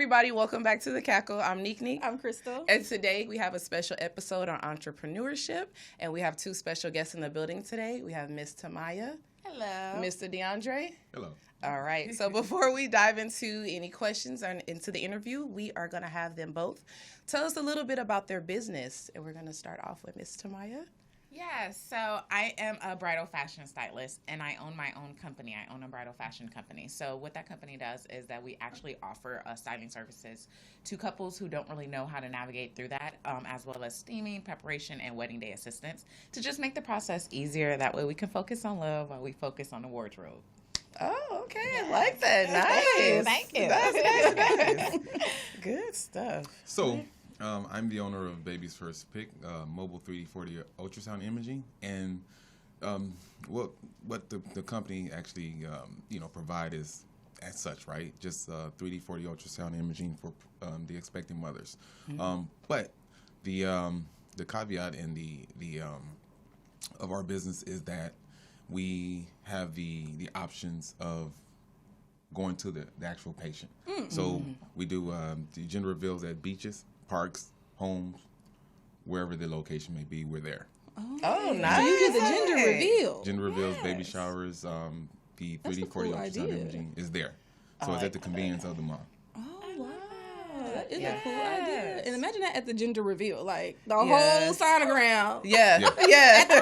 everybody. Welcome back to The Cackle. I'm Nik'Nik. I'm Chrystal. And today we have a special episode on entrepreneurship. And we have two special guests in the building today. We have Miss Tamia. Hello. Mr. DeAndre. Hello. All right. So before we dive into any questions or into the interview, we are going to have them both tell us a little bit about their business. And we're going to start off with Miss Tamia. Yeah, so I am a bridal fashion stylist, and I own my own company. I own a bridal fashion company. So what that company does is that we actually offer styling services to couples who don't really know how to navigate through that, as well as steaming, preparation, and wedding day assistance to just make the process easier. That way we can focus on love while we focus on the wardrobe. Oh, okay. Yes. I like that. Nice. Thank you. That's nice. Good stuff. So, I'm the owner of Baby's First Pick, mobile 3D/4D ultrasound imaging, and what the company actually provide is as such, right? Just 3D/4D ultrasound imaging for the expecting mothers. Mm-hmm. But the caveat in the of our business is that we have the options of going to the actual patient. Mm-hmm. So we do the gender reveals at beaches, parks, homes, wherever the location may be, we're there. Oh, nice. So you do the gender reveal. Gender reveals, baby showers, the 3D/4D ultrasound imaging is there. So it's at the convenience of the mom. Oh, wow. That is Yes. a cool idea. And imagine that at the gender reveal, like the whole sonogram. Yeah. Yeah. Yeah. At the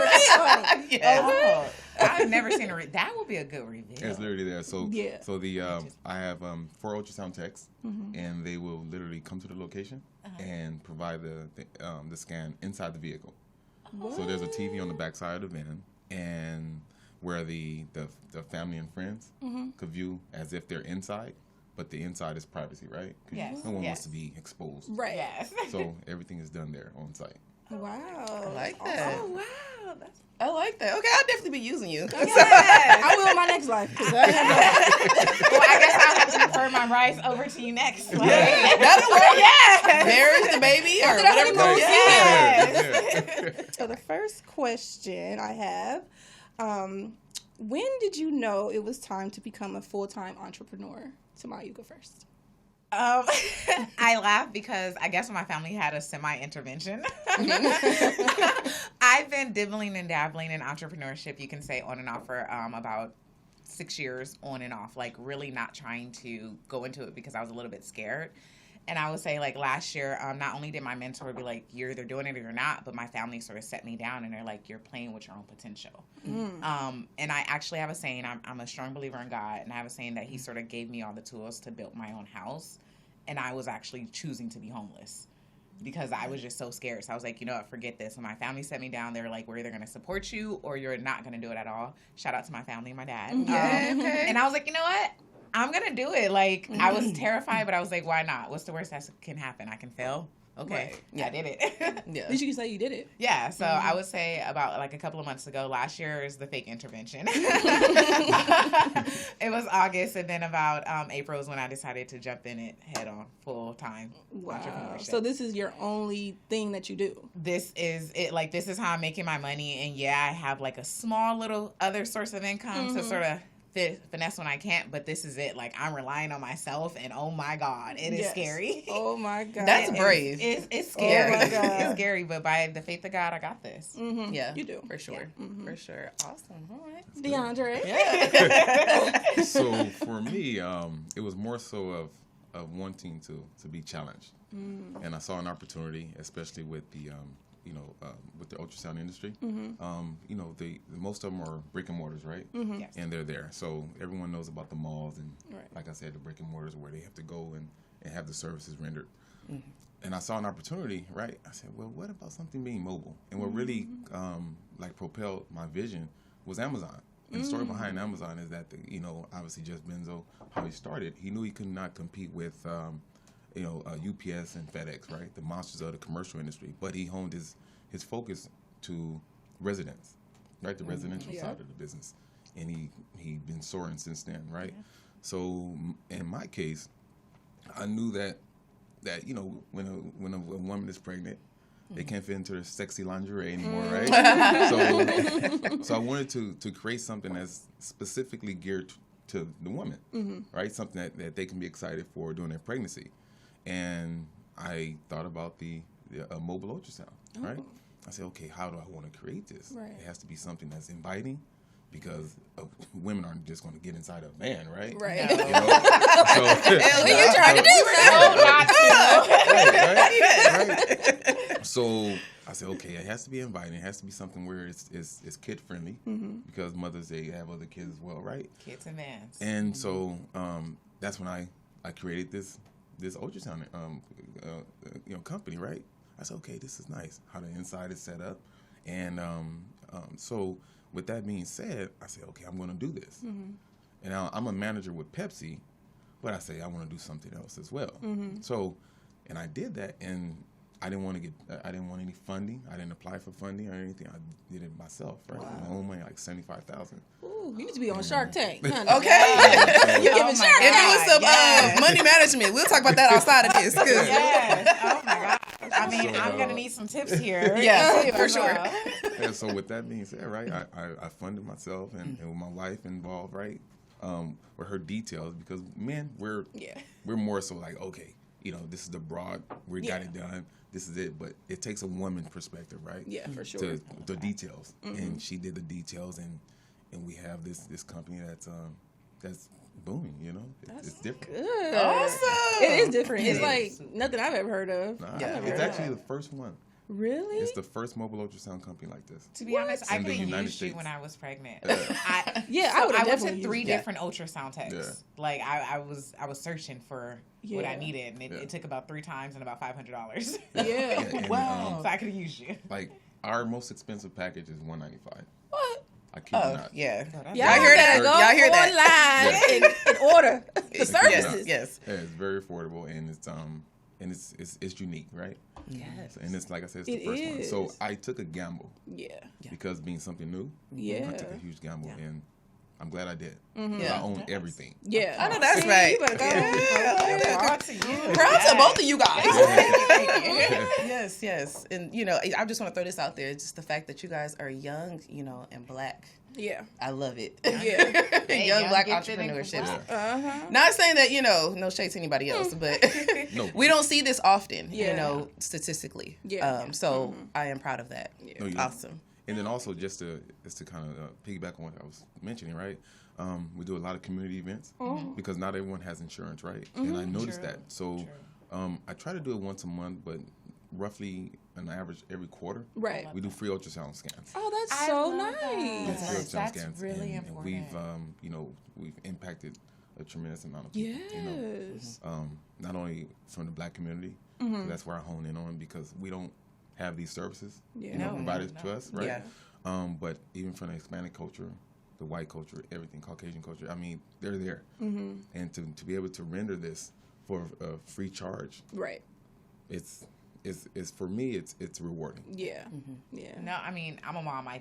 reveal. Yeah. Oh, I've never seen that would be a good reveal. It's literally there. So Yeah. so the I have 4 ultrasound techs, and they will literally come to the location and provide the scan inside the vehicle. So there's a TV on the back side of the van, and where the family and friends could view as if they're inside, but the inside is privacy, right? 'Cause Yes. no one Yes. wants to be exposed. Right. Yes. So everything is done there on site. Wow. I like that. Oh, wow. That's I like that. Okay, I'll definitely be using you. Yes. I will in my next life. 'Cause Well, I guess I'll have to refer my rights over to you next. Like, That'll work. yes. Marriage, the baby, or After the whatever. honeymoon, Yes. So the first question I have, when did you know it was time to become a full-time entrepreneur? Tamia, you go first. I laugh because I guess my family had a semi-intervention. I've been dibbling and dabbling in entrepreneurship, you can say, on and off for about 6 years on and off, like really not trying to go into it because I was a little bit scared. And I would say, like, last year, not only did my mentor be like, you're either doing it or you're not, but my family sort of set me down and they're like, you're playing with your own potential. And I actually have a saying, I'm a strong believer in God, and I have a saying that he sort of gave me all the tools to build my own house. And I was actually choosing to be homeless because I was just so scared. So I was like, you know what, forget this. And my family set me down. They were like, we're either going to support you or you're not going to do it at all. Shout out to my family and my dad. Okay. And I was like, you know what? I'm going to do it. Like, I was terrified, but I was like, why not? What's the worst that can happen? I can fail. Okay. Right. Yeah, I did it. Yeah. At least you can say you did it. Yeah. So I would say about like a couple of months ago, last year is the fake intervention. It was August. And then about April is when I decided to jump in it head on full time. Wow. So this is your only thing that you do? This is it. Like, this is how I'm making my money. And yeah, I have like a small little other source of income to sort of finesse when I can't, but this is it. Like, I'm relying on myself, and oh my God, it is scary. Oh my God. That's brave. It's scary. Oh my God. It's scary, but by the faith of God, I got this. Yeah. You do. For sure. For sure. Awesome. All right. DeAndre. Yeah. So for me, it was more so of wanting to be challenged, and I saw an opportunity, especially with the with the ultrasound industry. Most of them are brick and mortars, right? Yes. And they're there, so everyone knows about the malls, and Right. like I said, the brick and mortars are where they have to go and have the services rendered. And I saw an opportunity, right? I said, well, what about something being mobile? And what really propelled my vision was Amazon. And the story behind Amazon is that obviously Jeff Bezos, how he started, he knew he could not compete with UPS and FedEx, right? The monsters of the commercial industry. But he honed his focus to residents, right? The residential side of the business. And he been soaring since then, right? Yeah. So in my case, I knew that when a woman is pregnant, they can't fit into their sexy lingerie anymore, right? So I wanted to create something that's specifically geared to the woman, right? Something that they can be excited for during their pregnancy. And I thought about the mobile ultrasound, right? I said, okay, how do I want to create this? Right. It has to be something that's inviting, because women aren't just going to get inside a man, right? Right. You know? So, What are you trying to do, right. So I said, okay, it has to be inviting. It has to be something where it's kid friendly, because Mother's Day have other kids as well, right? Kids and vans. And so that's when I created this ultrasound company, right? I said, okay, this is nice how the inside is set up, and so with that being said, I said, okay, I'm going to do this. And now I'm a manager with Pepsi, but I say I want to do something else as well. So, and I did that, and I didn't want any funding. I didn't apply for funding or anything. I did it myself, right? Wow. My own money, like $75,000. Ooh, you need to be on Shark Tank. Okay. You giving Shark And Tank. doing some money management. We'll talk about that outside of this. Yes. Oh my God. I mean, So, I'm gonna need some tips here. Yeah, for sure. And so with that being said, right, I funded myself and with my wife involved, right, with her details, because men, we're more so like, okay, this is the broad, we got it done, this is it, but it takes a woman perspective, right? Yeah, for sure. To the details, and she did the details, and we have this company that's booming, it's different. Good. Awesome. It is different. It's like nothing I've ever heard of. Nah, Yeah. it's actually the first one. Really? It's the first mobile ultrasound company like this. To be honest, I In the could have United used you States. when I was pregnant. I would I have went to definitely 3 used different ultrasound techs. Yeah. Like I was searching for what I Yeah. needed, and it took about 3 times and about $500. Yeah. And, Wow. So I could have used you. like our most expensive package is $195. What? I kid you Oh, not. yeah. Y'all hear that? Go Y'all hear that? online and order the Yes. services. Yes. Yeah, it's very affordable, and it's unique, right? Yes. And it's like I said, it's the It first one. So is. I took a gamble Yeah. because being something new, Yeah. I took a huge gamble, and I'm glad I did. Yeah. I own everything. Yeah. I know that's See, right. You better go. Yeah. Proud to you. Proud to both of you guys. Yeah. Yes. And, I just want to throw this out there. Just the fact that you guys are young, and black. Yeah. I love it. Yeah. Hey, young black gifted and entrepreneurship. black. Not saying that, no shade to anybody else, but No. we don't see this often, Yeah. statistically. Yeah. So I am proud of that. No, you- Awesome. And then also just to kind of piggyback on what I was mentioning, right? We do a lot of community events because not everyone has insurance, right? And I noticed True. that. So I try to do it once a month, but roughly an average every quarter. Right. We do free ultrasound scans. Oh, that's I so love that. nice. Free ultrasound That's scans. really and important. we've impacted a tremendous amount of people. Yes. Not only from the black community, so that's where I hone in on, because we don't have these services Yeah. No. provided to us, right? Yeah. But even from the Hispanic culture, the white culture, everything, Caucasian culture, I mean, they're there. And to be able to render this for a free charge, Right. it's for me, it's rewarding. Yeah. Yeah. No, I mean, I'm a mom. I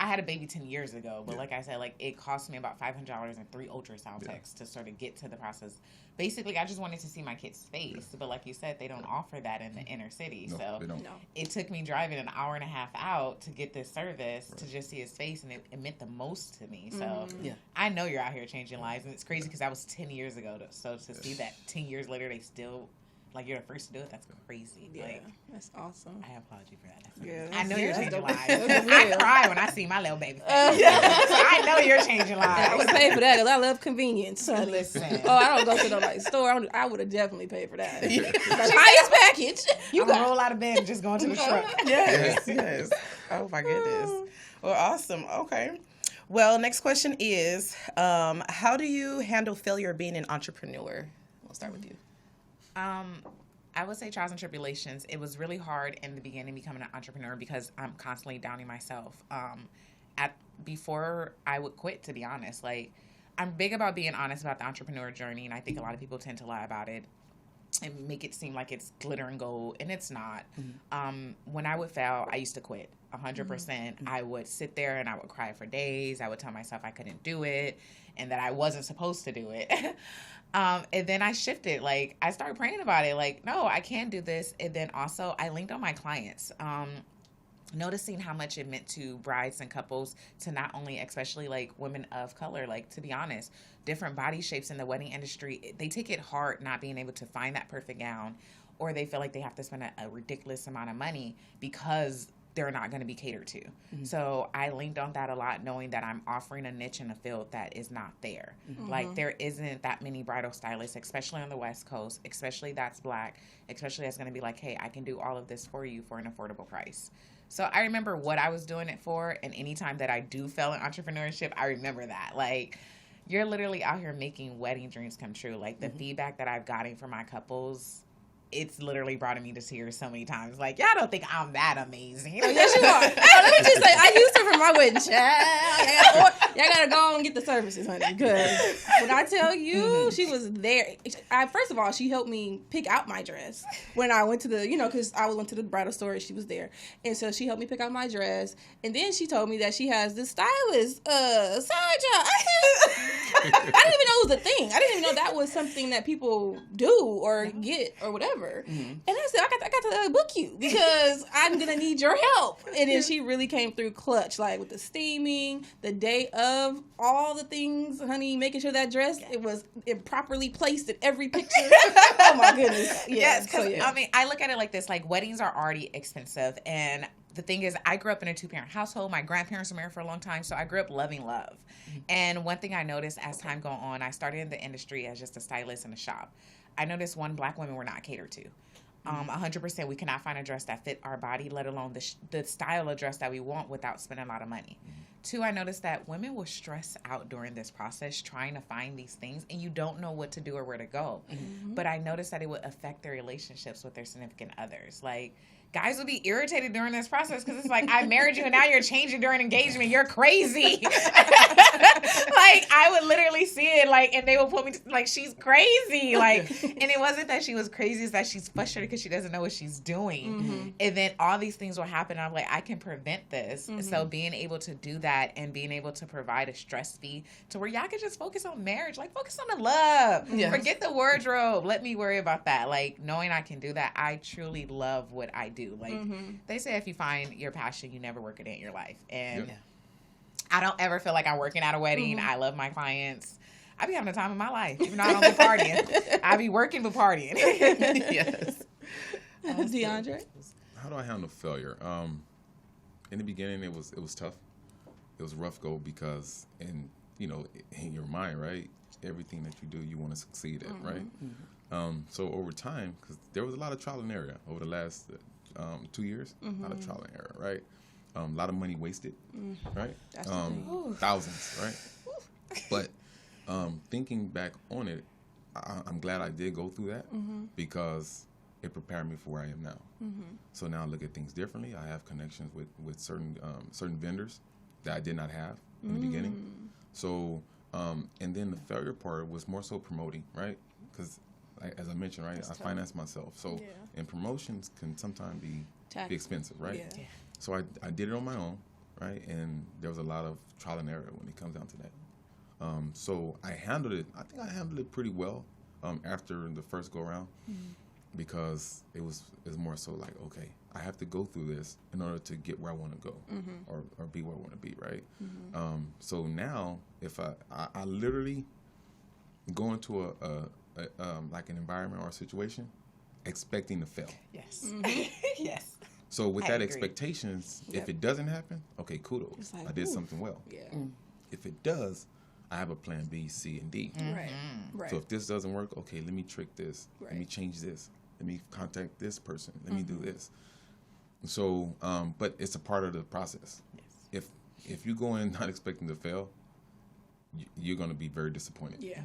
had a baby 10 years ago, but like I said, like it cost me about $500 and 3 ultrasound techs to sort of get to the process. Basically, I just wanted to see my kid's face, but like you said, they don't offer that in the inner city. No, So they don't. No. it took me driving an hour and a half out to get this service to just see his face, and it meant the most to me. So Yeah. I know you're out here changing lives, and it's crazy because that was 10 years ago. So to see that 10 years later, they still. Like, you're the first to do it. That's crazy. Yeah. Like, That's awesome. I applaud you for that. That's Yeah, amazing. I know you're that's changing dope. lives. That's I real. cry when I see my little baby face. So I know you're changing I would lives. have paid for that because I love convenience. Honey. Listen. Oh, I don't go to the store. I would have definitely paid for that. The highest package. You I'm going to got. roll out of bed and just go into the truck. Yes, yes. Oh my goodness. Well, awesome. Okay. Well, next question is, how do you handle failure being an entrepreneur? We'll start with you. I would say trials and tribulations. It was really hard in the beginning becoming an entrepreneur because I'm constantly downing myself. Before I would quit, to be honest, like I'm big about being honest about the entrepreneur journey, and I think a lot of people tend to lie about it and make it seem like it's glitter and gold, and it's not. When I would fail, I used to quit 100%. I would sit there and I would cry for days. I would tell myself I couldn't do it and that I wasn't supposed to do it. And then I shifted. Like, I started praying about it. Like, no, I can do this. And then also I linked on my clients. noticing how much it meant to brides and couples to not only, especially like women of color, like, to be honest, different body shapes in the wedding industry, they take it hard not being able to find that perfect gown, or they feel like they have to spend a ridiculous amount of money because they're not going to be catered to. So I leaned on that a lot, knowing that I'm offering a niche in a field that is not there. Like, there isn't that many bridal stylists, especially on the West Coast, especially that's Black, especially that's going to be like, hey, I can do all of this for you for an affordable price. So I remember what I was doing it for, and anytime that I do fail in entrepreneurship, I remember that. Like, you're literally out here making wedding dreams come true. Like, the feedback that I've gotten from my couples, it's literally brought me to tears so many times. Like, y'all don't think I'm that amazing. Oh, yes, you are. Oh, let me just say, I used her for my wedding, child. Y'all gotta go and get the services, honey. Because when I tell you, she was there. First of all, she helped me pick out my dress when I went to the, because I went to the bridal store and she was there. And so she helped me pick out my dress. And then she told me that she has this stylist side job. I didn't even know it was a thing. I didn't even know that was something that people do or get or whatever. And I said, I got to book you because I'm going to need your help. And then she really came through clutch, like with the steaming, the day of, all the things, honey, making sure that dress, it properly placed in every picture. Oh my goodness. Yes, because I mean, I look at it like this, like, weddings are already expensive. And the thing is, I grew up in a 2-parent household. My grandparents were married for a long time, so I grew up loving love. And one thing I noticed as time go on, I started in the industry as just a stylist in a shop. I noticed, one, Black women were not catered to. 100%, we cannot find a dress that fit our body, let alone the style of dress that we want without spending a lot of money. 2, I noticed that women will stress out during this process trying to find these things, and you don't know what to do or where to go. But I noticed that it would affect their relationships with their significant others. Like, guys would be irritated during this process because it's like, I married you and now you're changing during engagement. You're crazy. Like, I would literally see it, like, and they would put me like, she's crazy. Like, and it wasn't that she was crazy, it's that she's frustrated because she doesn't know what she's doing. And then all these things will happen. I'm like, I can prevent this. So being able to do that and being able to provide a stress fee to where y'all can just focus on marriage, like, focus on the love. Forget the wardrobe. Let me worry about that. Like, knowing I can do that, I truly love what I do. Like, they say if you find your passion, you never work it in your life. And I don't ever feel like I'm working at a wedding. I love my clients. I be having the time of my life, even though I don't be partying. I be working but partying. Yes. DeAndre? How do I handle failure? In the beginning, it was tough. It was a rough go because, in your mind, right, everything that you do, you want to succeed at, right? So over time, because there was a lot of trial and error over the last 2 years, a lot of trial and error, right? A lot of money wasted, right? Thousands, right? But thinking back on it, I'm glad I did go through that because it prepared me for where I am now. So now I look at things differently. I have connections with certain vendors that I did not have in the beginning. So, and then the failure part was more so promoting, right? Because, as I mentioned, right, I finance myself. So, and promotions can sometimes be expensive, right? Yeah. So I did it on my own, right? And there was a lot of trial and error when it comes down to that. So I handled it. I think I handled it pretty well after the first go around because it was more so like, okay, I have to go through this in order to get where I want to go or be where I want to be, right? So now if I literally go into a like an environment or a situation expecting to fail. Yes. Yes. So with that expectations, if it doesn't happen, okay, kudos. Like, I did something well. Yeah. If it does, I have a plan B, C, and D. Right. So if this doesn't work, okay, let me trick this. Right. Let me change this. Let me contact this person. Let me do this. So, but it's a part of the process. Yes. If you go in not expecting to fail, you're going to be very disappointed. Yeah.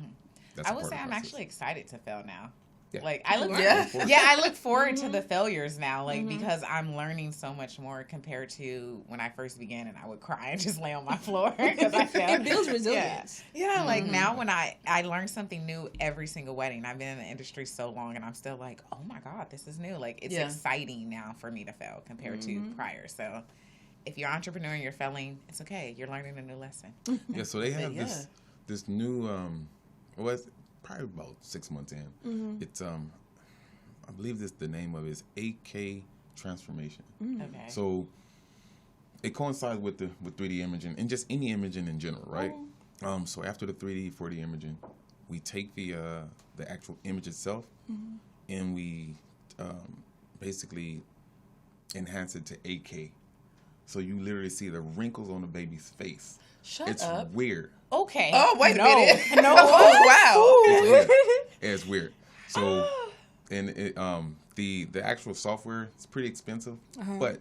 I would say I'm actually excited to fail now. Yeah. Like I look forward to the failures now, like because I'm learning so much more compared to when I first began and I would cry and just lay on my floor because I failed. It builds resilience. Yeah, like now when I learn something new every single wedding. I've been in the industry so long and I'm still like, oh my God, this is new. Like it's exciting now for me to fail compared to prior. So if you're an entrepreneur and you're failing, it's okay. You're learning a new lesson. Yeah, so they have this new it's probably about 6 months in. It's I believe the name of it is AK Transformation. Okay. So it coincides with 3D imaging and just any imaging in general, right? So after the 3D, 4D imaging, we take the actual image itself and we basically enhance it to 8K. So you literally see the wrinkles on the baby's face. It's weird. Okay. Oh, wait a minute. No. Oh, wow. It's weird. Yeah, it's weird. So, and it, the actual software is pretty expensive, but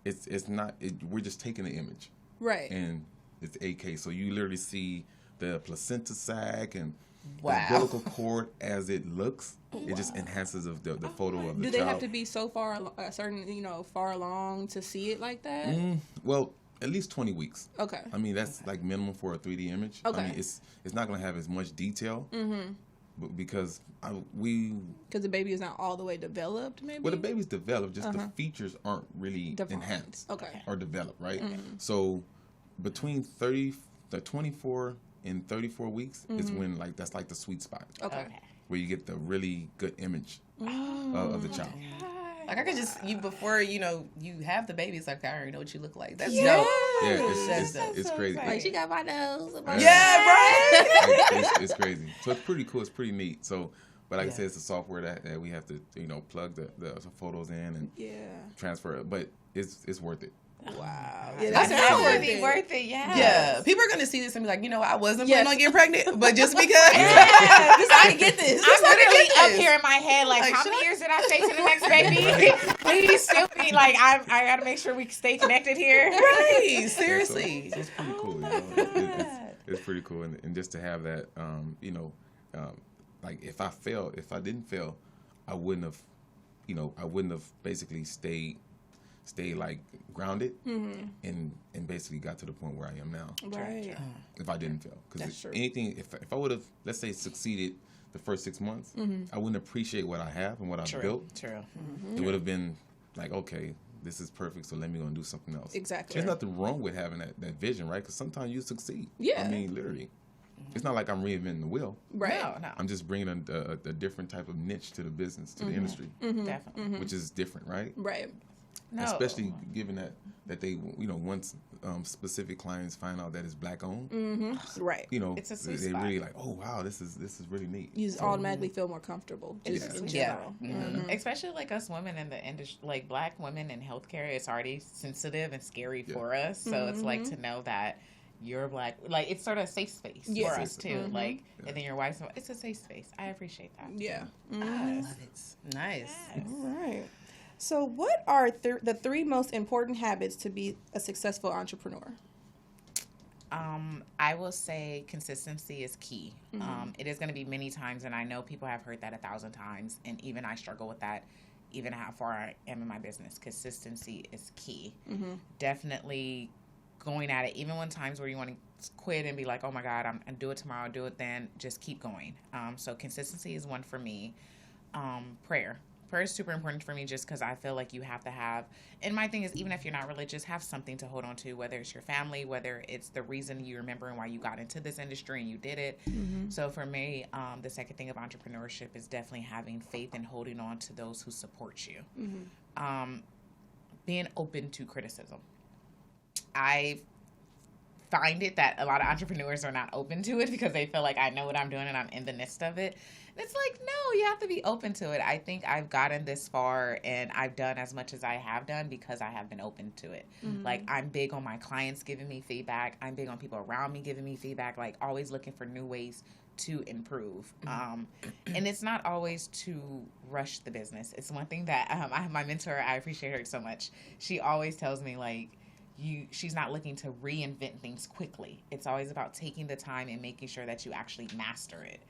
it's not. We're just taking the image, Right. and it's 8K. So you literally see the placenta sac and Wow. the umbilical cord as it looks. It just enhances of the photo of the Do they child. have to be so far, a certain, far along to see it like that? Well, at least 20 weeks. Okay. I mean, that's like minimum for a 3D image. Okay. I mean, it's not going to have as much detail, but because Because the baby is not all the way developed, maybe? well, the baby's developed, just the features aren't really Defined. enhanced Okay. or developed, right? So between 24 and 34 weeks is when that's like the sweet spot Okay. where you get the really good image of the child. Like I could just before you have the baby. It's like I already know what you look like. That's Yeah. dope. Yeah, it's crazy. Like, she got my nose. Yeah, right. It's crazy. So it's pretty cool. It's pretty neat. So, but like I said, it's a software that we have to plug the photos in and transfer it. But it's worth it. Wow. Yeah, That's that's absolutely worth it. Yeah. Yeah, people are gonna see this and be like, I wasn't Yes. planning on getting pregnant, but just because Yeah. just I get this. I'm Just I literally get up this. here in my head, like how many years did I say to the next baby? Please still be like, I got to make sure we stay connected here. Right, seriously. So it's pretty cool. It's pretty cool, and just to have that, like if I didn't fail, I wouldn't have basically stayed like grounded and basically got to the point where I am now. Right. If I didn't fail, That's because true. anything, if I would have, let's say, succeeded the first 6 months, I wouldn't appreciate what I have and what I've built. True. It would have been like, okay, this is perfect, so let me go and do something else. Exactly. There's nothing wrong with having that vision, right? Because sometimes you succeed. Yeah. I mean, literally. It's not like I'm reinventing the wheel. Right. No. I'm just bringing a different type of niche to the business, to the industry, Definitely. which is different, right? Right. No. Especially given that they, once specific clients find out that it's black owned, Right. It's a sweet they spot. really like, oh wow, this is really neat. You just automatically feel more comfortable. Just in general. Especially like us women in the industry, like black women in healthcare, it's already sensitive and scary for us. So it's like to know that you're black, like it's sort of a safe space for us too. Like, and then your wife's, it's a safe space. I appreciate that. Yeah. Love it. Nice. All right. So, what are the 3 most important habits to be a successful entrepreneur? I will say consistency is key. It is going to be many times, and I know people have heard that 1,000 times, and even I struggle with that, even how far I am in my business. Consistency is key. Definitely going at it, even when times where you want to quit and be like, oh my God, I'm do it tomorrow, do it then, just keep going. So consistency is one for me. Prayer is super important for me, just because I feel like you have to have, and my thing is, even if you're not religious, have something to hold on to, whether it's your family, whether it's the reason you remember and why you got into this industry and you did it. So for me, the second thing of entrepreneurship is definitely having faith and holding on to those who support you. Being open to criticism. I find it that a lot of entrepreneurs are not open to it because they feel like I know what I'm doing and I'm in the midst of it. And it's like, no, you have to be open to it. I think I've gotten this far and I've done as much as I have done because I have been open to it. Like, I'm big on my clients giving me feedback. I'm big on people around me giving me feedback, like always looking for new ways to improve. And it's not always to rush the business. It's one thing that I have my mentor, I appreciate her so much. She always tells me, like, she's not looking to reinvent things quickly. It's always about taking the time and making sure that you actually master it.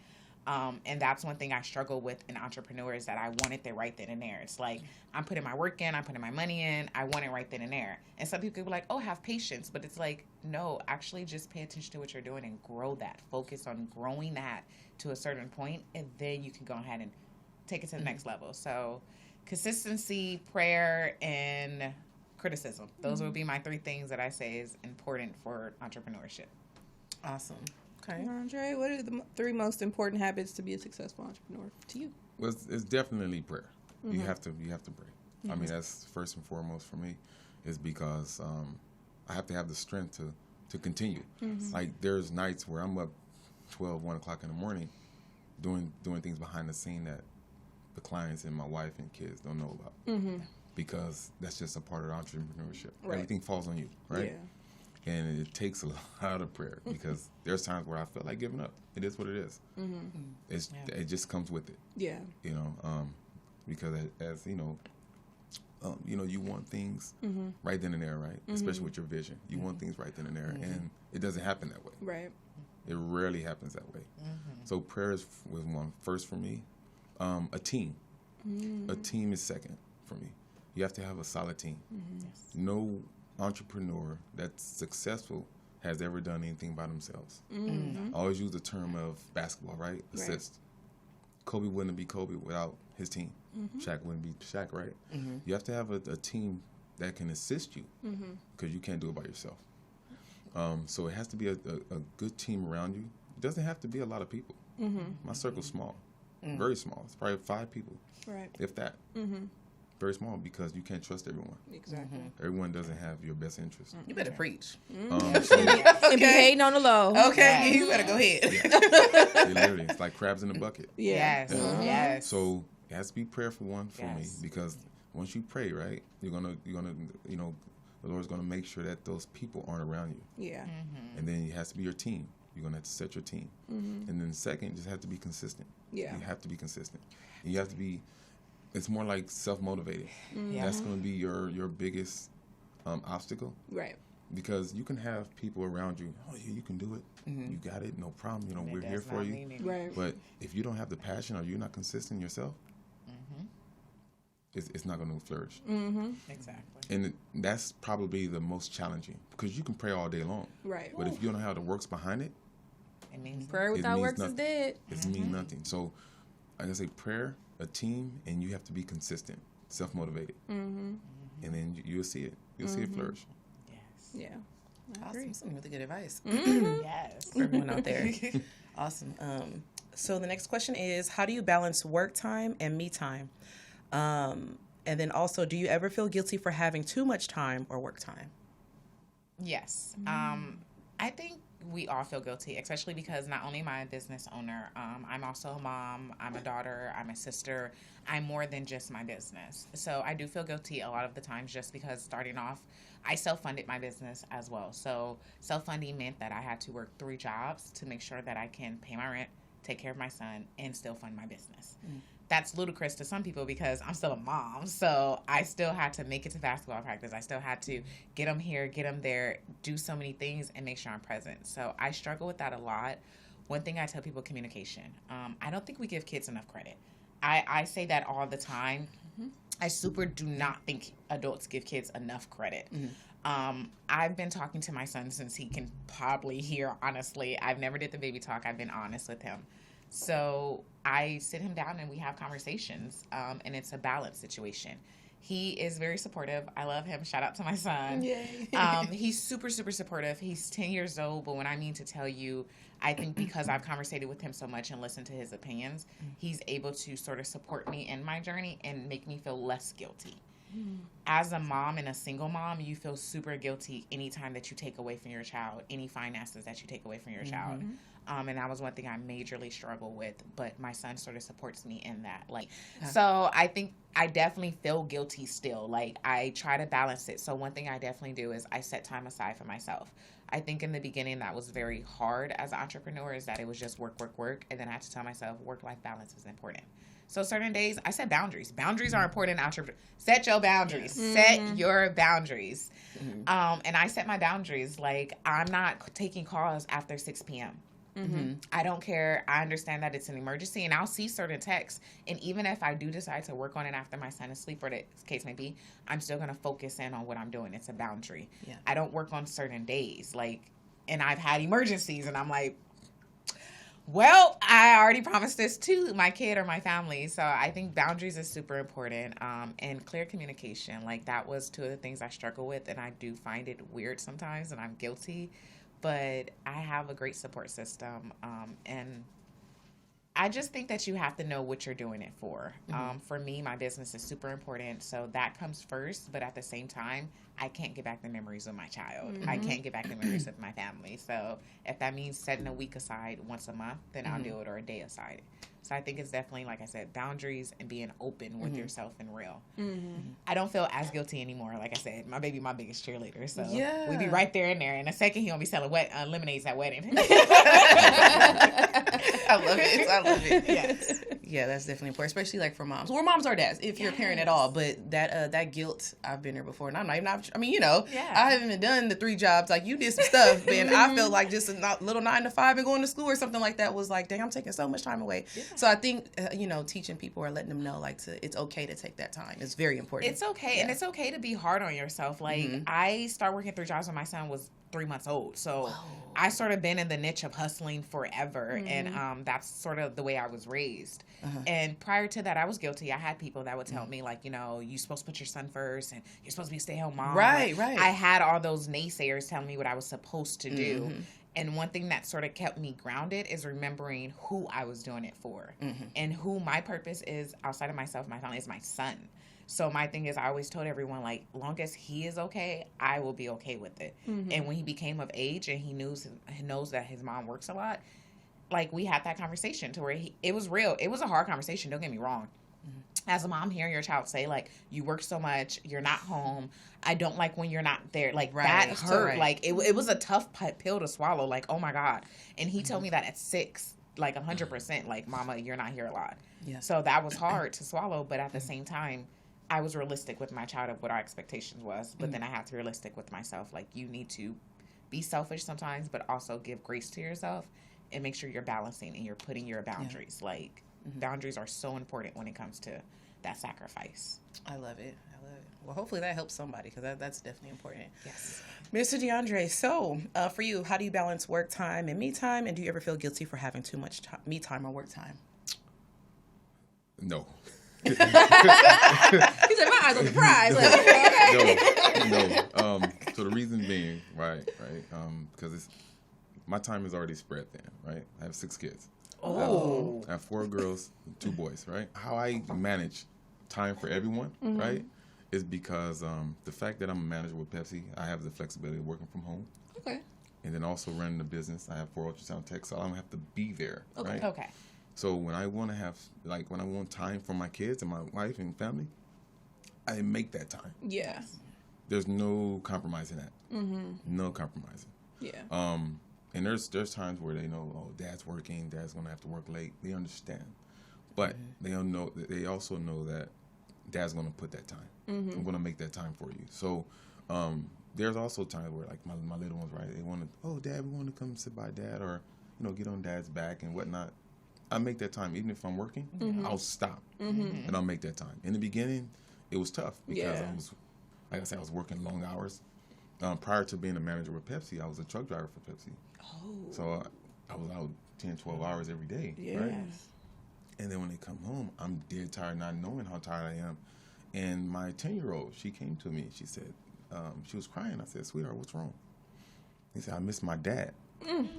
And that's one thing I struggle with in entrepreneurs, that I want it there right then and there. It's like, I'm putting my work in, I'm putting my money in, I want it right then and there. And some people could be like, oh, have patience. But it's like, no, actually just pay attention to what you're doing and grow that. Focus on growing that to a certain point, and then you can go ahead and take it to the next level. So consistency, prayer, and criticism. Those would be my 3 things that I say is important for entrepreneurship. Awesome. Okay. Andre, what are the 3 most important habits to be a successful entrepreneur to you? Well, it's definitely prayer. You have to pray. I mean, that's first and foremost for me, is because I have to have the strength to continue. Like there's nights where I'm up 12, 1 o'clock in the morning doing things behind the scene that the clients and my wife and kids don't know about. Because that's just a part of entrepreneurship. Right. Everything falls on you, right? Yeah. And it takes a lot of prayer because there's times where I feel like giving up. It is what it is. It just comes with it. Yeah. You know, because as you know, you want things right then and there, right? Especially with your vision, you want things right then and there, and it doesn't happen that way. Right. It rarely happens that way. So prayer was one first for me. A team. A team is second for me. You have to have a solid team. Yes. No entrepreneur that's successful has ever done anything by themselves. I always use the term of basketball, right? Assist. Kobe wouldn't be Kobe without his team. Shaq wouldn't be Shaq, right? You have to have a team that can assist you because you can't do it by yourself. So it has to be a good team around you. It doesn't have to be a lot of people. My circle's small, very small. It's probably 5 people, Right. if that. Very small because you can't trust everyone. Exactly. Everyone doesn't have your best interest. You better preach. So, And be hating on the low. Okay, you better go ahead. literally, it's like crabs in a bucket. Yeah. Yes. Yes. So it has to be prayerful one for me Yes. because once you pray, right, you're gonna the Lord's gonna make sure that those people aren't around you, Yeah. and then it has to be your team. You're gonna have to set your team, and then second, you just have to be consistent. Yeah. You have to be consistent. And you have to be. It's more like self-motivated. That's gonna be your biggest obstacle. Right. Because you can have people around you. Oh yeah, you can do it. You got it. No problem. You know, we're here for you. Right. But if you don't have the passion or you're not consistent yourself, it's not going to flourish. Exactly. And that's probably the most challenging because you can pray all day long. Right. But if you don't know how the works behind it, It means Prayer it without means works is nothing. dead. It means nothing. So like I say, prayer, a team, and you have to be consistent, self-motivated. And then you'll see it. You'll see it flourish. yes. Yeah. Awesome. Some really good advice Yes. for everyone out there. Awesome. So the next question is, how do you balance work time and me time? And then also, do you ever feel guilty for having too much time or work time? Yes. I think we all feel guilty, especially because not only am I a business owner, I'm also a mom, I'm a daughter, I'm a sister. I'm more than just my business. So I do feel guilty a lot of the times just because starting off, I self-funded my business as well. So self-funding meant that I had to work 3 jobs to make sure that I can pay my rent, take care of my son, and still fund my business. That's ludicrous to some people because I'm still a mom. So I still had to make it to basketball practice. I still had to get them here, get them there, do so many things and make sure I'm present. So I struggle with that a lot. One thing I tell people, communication. I don't think we give kids enough credit. I say that all the time. I super do not think adults give kids enough credit. I've been talking to my son since he can probably hear, honestly. I've never did the baby talk. I've been honest with him. So I sit him down and we have conversations, and it's a balance situation. He is very supportive. I love him. Shout out to my son. Yay. He's super, super supportive. He's 10 years old, but when I mean to tell you, I think because I've conversated with him so much and listened to his opinions, he's able to sort of support me in my journey and make me feel less guilty. As a mom and a single mom, you feel super guilty anytime that you take away from your child, any finances that you take away from your child. And that was one thing I majorly struggle with, but my son sort of supports me in that. So I think I definitely feel guilty still. Like, I try to balance it. So one thing I definitely do is I set time aside for myself. I think in the beginning that was very hard as an entrepreneur, is that it was just work, work, work. And then I had to tell myself work-life balance is important. So certain days, I set boundaries. Boundaries are important in entrepreneur. Set your boundaries. Set your boundaries. And I set my boundaries. Like, I'm not taking calls after 6 p.m. I don't care. I understand that it's an emergency, and I'll see certain texts. And even if I do decide to work on it after my son is asleep, or the case may be, I'm still going to focus in on what I'm doing. It's a boundary. Yeah. I don't work on certain days. And I've had emergencies, and I'm like, well, I already promised this to my kid or my family. So I think boundaries is super important, and clear communication. Like, that was 2 of the things I struggle with, and I do find it weird sometimes, and I'm guilty. But I have a great support system, and I just think that you have to know what you're doing it for. For me, my business is super important, so that comes first. But at the same time, I can't get back the memories of my child. I can't get back the memories of my family. So if that means setting a week aside once a month, then I'll do it, or a day aside. So I think it's definitely, like I said, boundaries and being open with yourself and real. I don't feel as guilty anymore. Like I said, my baby, my biggest cheerleader. So we be right there in there. In a second, he gonna be selling lemonades at wedding. I love it. I love it. Yes. Yeah, that's definitely important, especially like for moms or moms or dads, if you're a parent at all. But that guilt, I've been there before, and I'm not even. I mean, I haven't even done the 3 jobs like you did some stuff, and I felt like just a little 9 to 5 and going to school or something like that was like, dang, I'm taking so much time away. Yeah. So I think teaching people or letting them know it's okay to take that time. It's very important. It's okay, and it's okay to be hard on yourself. Like I started working 3 jobs when my son was 3 months old, so I sort of been in the niche of hustling forever, and that's sort of the way I was raised. And prior to that, I was guilty. I had people that would tell me like, you're supposed to put your son first, and you're supposed to be a stay-at-home mom. Right. I had all those naysayers telling me what I was supposed to do. And one thing that sort of kept me grounded is remembering who I was doing it for, and who my purpose is outside of myself, my family, is my son. So my thing is, I always told everyone, like, long as he is okay, I will be okay with it. And when he became of age and he knows that his mom works a lot, like, we had that conversation to where it was real. It was a hard conversation, don't get me wrong. As a mom, hearing your child say, like, you work so much, you're not home, I don't like when you're not there. Like, that hurt. Right. Like, it was a tough pill to swallow. Like, oh, my God. And he told me that at 6, like, 100%, like, Mama, you're not here a lot. Yeah. So that was hard to swallow. But at the same time, I was realistic with my child of what our expectations was. But then I had to be realistic with myself. Like, you need to be selfish sometimes, but also give grace to yourself and make sure you're balancing and you're putting your boundaries. Yeah. Like, boundaries are so important when it comes to that sacrifice. I love it. Well, hopefully that helps somebody, because that's definitely important. Yes. Mr. DeAndre, so for you, how do you balance work time and me time? And do you ever feel guilty for having too much me time or work time? No. He said, my eyes on the prize. No. So the reason being, right, because my time is already spread thin, right? I have 6 kids. Oh. I have 4 girls, 2 boys, right? How I manage time for everyone, right, is because the fact that I'm a manager with Pepsi, I have the flexibility of working from home. Okay. And then also running the business, I have 4 ultrasound techs, so I don't have to be there, right? Okay. So when I want to have, like, when I want time for my kids and my wife and family, I make that time. Yeah. There's no compromising that. No compromising. Yeah. And there's times where they know, oh, Dad's working, Dad's gonna have to work late. They understand, but they don't know. They also know that Dad's gonna put that time. I'm gonna make that time for you. So there's also times where, like, my little ones, right? They want to, oh, Dad, we want to come sit by Dad, or get on Dad's back and whatnot. I make that time, even if I'm working. I'll stop and I'll make that time. In the beginning, it was tough because I was, like I said, I was working long hours. Prior to being a manager with Pepsi, I was a truck driver for Pepsi. So I was out 10, 12 hours every day, right? And then when they come home, I'm dead tired, not knowing how tired I am. And my 10-year-old, she came to me. She said, she was crying. I said, sweetheart, what's wrong? He said, I miss my dad. I'm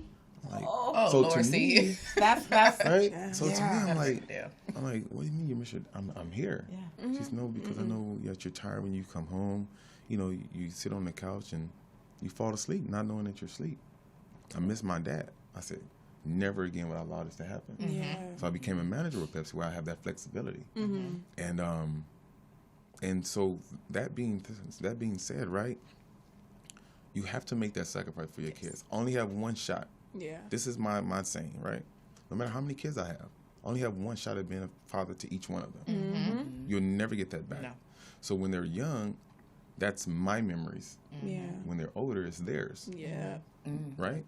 like, so Lord, to me, that's right. So to me, I'm like, what do you mean you miss your? I'm here. Yeah. She said, no, because I know that you're tired when you come home. You sit on the couch and you fall asleep, not knowing that you're asleep. I miss my dad. I said, never again would I allow this to happen. So I became a manager with Pepsi, where I have that flexibility. And so that being said, right, you have to make that sacrifice for your kids. Only have one shot. Yeah. This is my saying, right? No matter how many kids I have, I only have one shot at being a father to each one of them. You'll never get that back. No. So when they're young, that's my memories. Yeah. When they're older, it's theirs. Yeah. Right?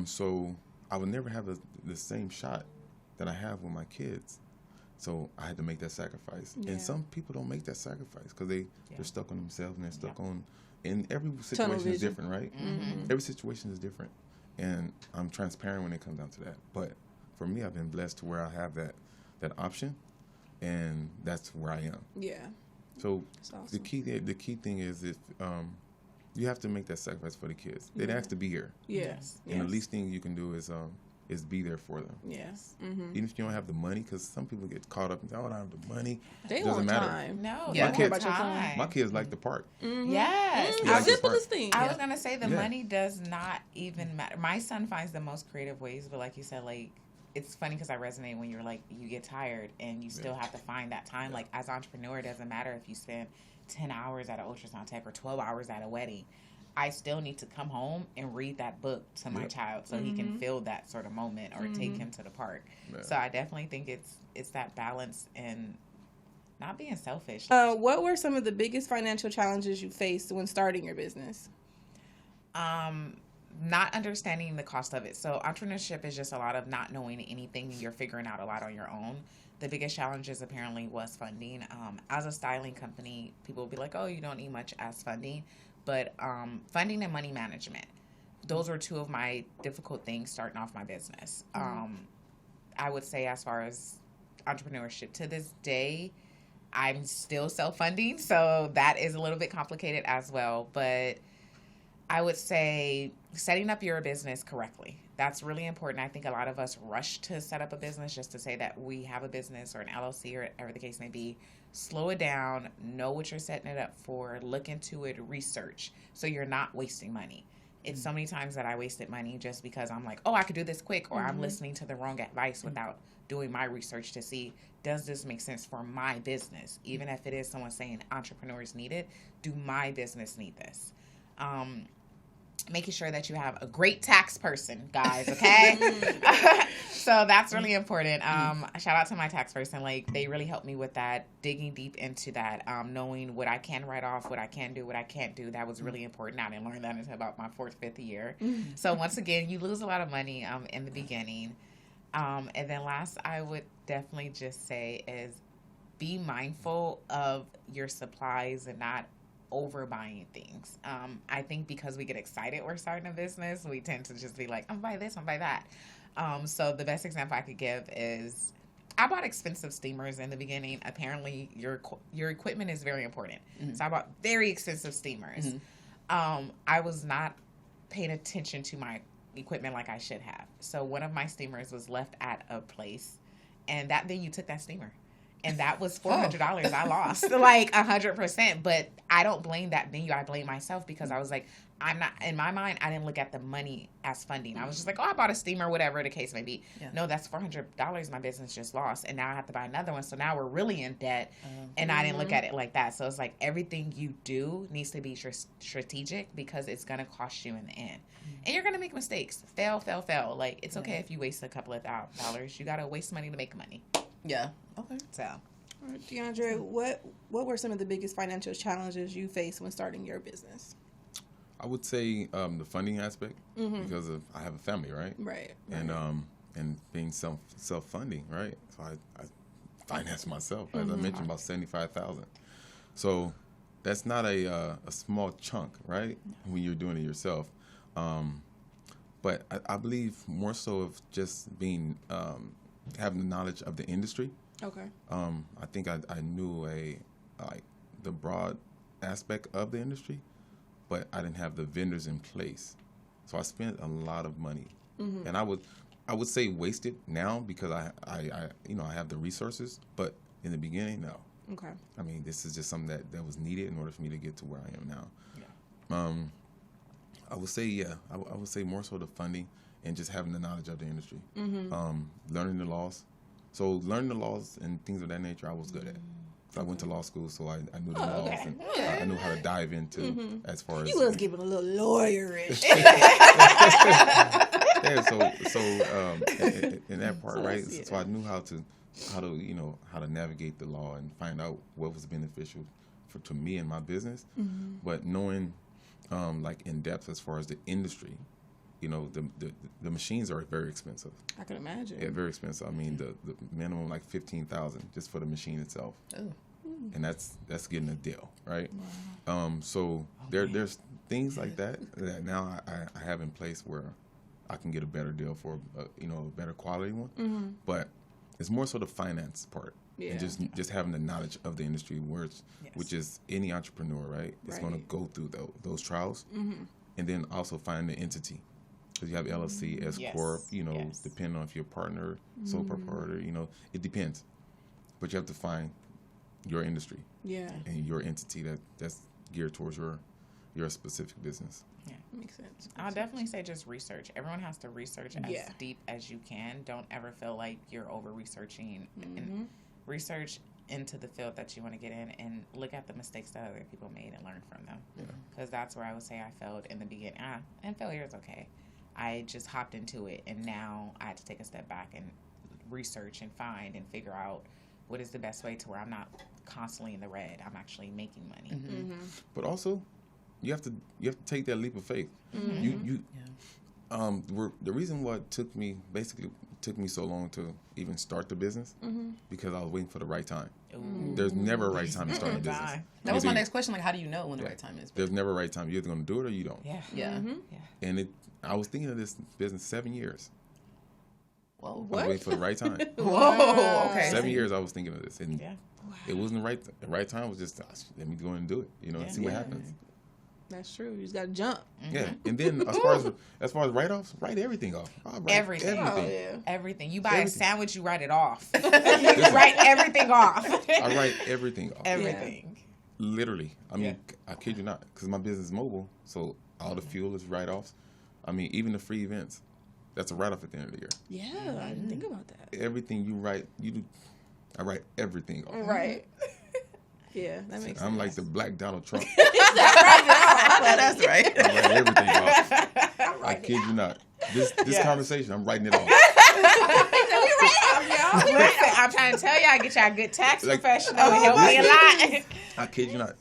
So I would never have the same shot that I have with my kids. So I had to make that sacrifice. Yeah. And some people don't make that sacrifice because they're stuck on themselves and they're stuck on, and every situation is different, right? Every situation is different. And I'm transparent when it comes down to that. But for me, I've been blessed to where I have that option, and that's where I am. Yeah. So awesome. the key thing is if you have to make that sacrifice for the kids. They ask to be here. Yes. And the least thing you can do is is be there for them. Yes. Even if you don't have the money, because some people get caught up and say, "Oh, I don't have the money." They Doesn't want matter. time. No, Yeah. they My want kids- time. My kids like the park. Yes. Yeah. The simplest thing. I was gonna say the Yeah. money does not even matter. My son finds the most creative ways, but like you said, like it's funny because I resonate when you're like you get tired and you still have to find that time. Like as an entrepreneur, it doesn't matter if you spend 10 hours at an ultrasound tech or 12 hours at a wedding. I still need to come home and read that book to my child so he can feel that sort of moment or take him to the park. Yeah. So I definitely think it's that balance and not being selfish. What were some of the biggest financial challenges you faced when starting your business? Not understanding the cost of it. So entrepreneurship is just a lot of not knowing anything. You're figuring out a lot on your own. The biggest challenges apparently was funding. As a styling company, people will be like, oh, you don't need much as funding. But funding and money management, those were two of my difficult things starting off my business. I would say as far as entrepreneurship, to this day, I'm still self-funding. So that is a little bit complicated as well. But I would say setting up your business correctly. That's really important. I think a lot of us rush to set up a business just to say that we have a business or an LLC or whatever the case may be. Slow it down, know what you're setting it up for, look into it, research, so you're not wasting money. It's so many times that I wasted money just because I'm like, oh, I could do this quick, or I'm listening to the wrong advice without doing my research to see, does this make sense for my business? Even if it is someone saying entrepreneurs need it, do my business need this? Making sure that you have a great tax person, guys, okay? So that's really important. Shout out to my tax person. Like, they really helped me with that, digging deep into that, knowing what I can write off, what I can do, what I can't do. That was really important. I didn't learn that until about my 4th, 5th year. So once again, you lose a lot of money in the beginning. And then last, I would definitely just say is be mindful of your supplies and not overbuying things. I think because we get excited we're starting a business, we tend to just be like, I'm buy this, I'm buy that. So the best example I could give is I bought expensive steamers in the beginning. Apparently your equipment is very important. So I bought very expensive steamers. I was not paying attention to my equipment like I should have. So one of my steamers was left at a place, and that venue took that steamer. And that was $400 I lost, like 100%. But I don't blame that venue. I blame myself because I was like, I'm not, in my mind, I didn't look at the money as funding. I was just like, oh, I bought a steamer, whatever the case may be. Yeah. No, that's $400 my business just lost. And now I have to buy another one. So now we're really in debt. And I didn't look at it like that. So it's like everything you do needs to be strategic because it's going to cost you in the end. And you're going to make mistakes. Fail. Like, it's okay if you waste a couple of dollars. You got to waste money to make money. Yeah. Okay. So, all right, DeAndre, what were some of the biggest financial challenges you faced when starting your business? I would say the funding aspect because I have a family, right? Right. And being self-funding, right? So I finance myself, as I mentioned, about $75,000. So that's not a small chunk, right? When you're doing it yourself. But I believe more so of just being having the knowledge of the industry. Okay. I think I knew the broad aspect of the industry, but I didn't have the vendors in place. So I spent a lot of money, and I would say wasted now because I have the resources, but in the beginning, no. Okay. I mean, this is just something that was needed in order for me to get to where I am now. Yeah. I would say, I would say more so the funding and just having the knowledge of the industry. Learning the laws. So learning the laws and things of that nature, I was good at. So I went to law school, so I knew the laws and I knew how to dive into as far as... You was giving a little lawyerish. Yeah, so in that part, right? So I knew how to navigate the law and find out what was beneficial to me and my business. But knowing like in depth as far as the industry, the machines are very expensive. I can imagine. Yeah, very expensive. I mean, the minimum like $15,000 just for the machine itself. Oh. And that's getting a deal, right? Wow. So there's things like that now I have in place where I can get a better deal for a better quality one. But it's more so the finance part. Yeah. And just having the knowledge of the industry, which is any entrepreneur, right? It's going to go through those trials, and then also find the entity. because you have LLC, S Yes. corp. You know, Yes. depending on if you're a partner, sole proprietor. You know, it depends. But you have to find your industry Yeah. and your entity that's geared towards your specific business. Makes sense. I'll definitely say just research. Everyone has to research as Yeah. deep as you can. Don't ever feel like you're over researching. Mm-hmm. And research into the field that you want to get in and look at the mistakes that other people made and learn from them. Because that's where I would say I failed in the beginning. And failure is okay. I just hopped into it, and now I had to take a step back and research and find and figure out what is the best way to where I'm not constantly in the red. I'm actually making money. Mm-hmm. But also, you have to take that leap of faith. Mm-hmm. The reason what took me so long to even start the business because I was waiting for the right time. Ooh. There's never a right time to start a business. That was my Either- next question. Like, how do you know when the right time is? There's never a right time. You're either going to do it or you don't. Yeah. Yeah. And I was thinking of this business 7 years. Whoa. I was waiting for the right time. Whoa. Okay. 7 years I was thinking of this, and Yeah. it wasn't the right time. Was just let me go in and do it. You know, and see what happens. That's true. You just gotta jump. Yeah, and then as far as write-offs, write everything off. I'll write Everything. Oh yeah. Everything. You buy Everything. a sandwich, you write it off. You write everything off. I write everything off. Everything. Literally. I mean, I kid you not, because my business is mobile, so all the fuel is write-offs. I mean, even the free events, that's a write-off at the end of the year. Yeah, I didn't think about that. Everything you write, I write everything off. Right. Yeah, that makes sense. I'm like the Black Donald Trump. I know that's right. I write everything off. I kid you not. This conversation, I'm writing it off. Listen, I'm trying to tell y'all, get y'all a good tax Like- professional to help me a lot. I kid you not.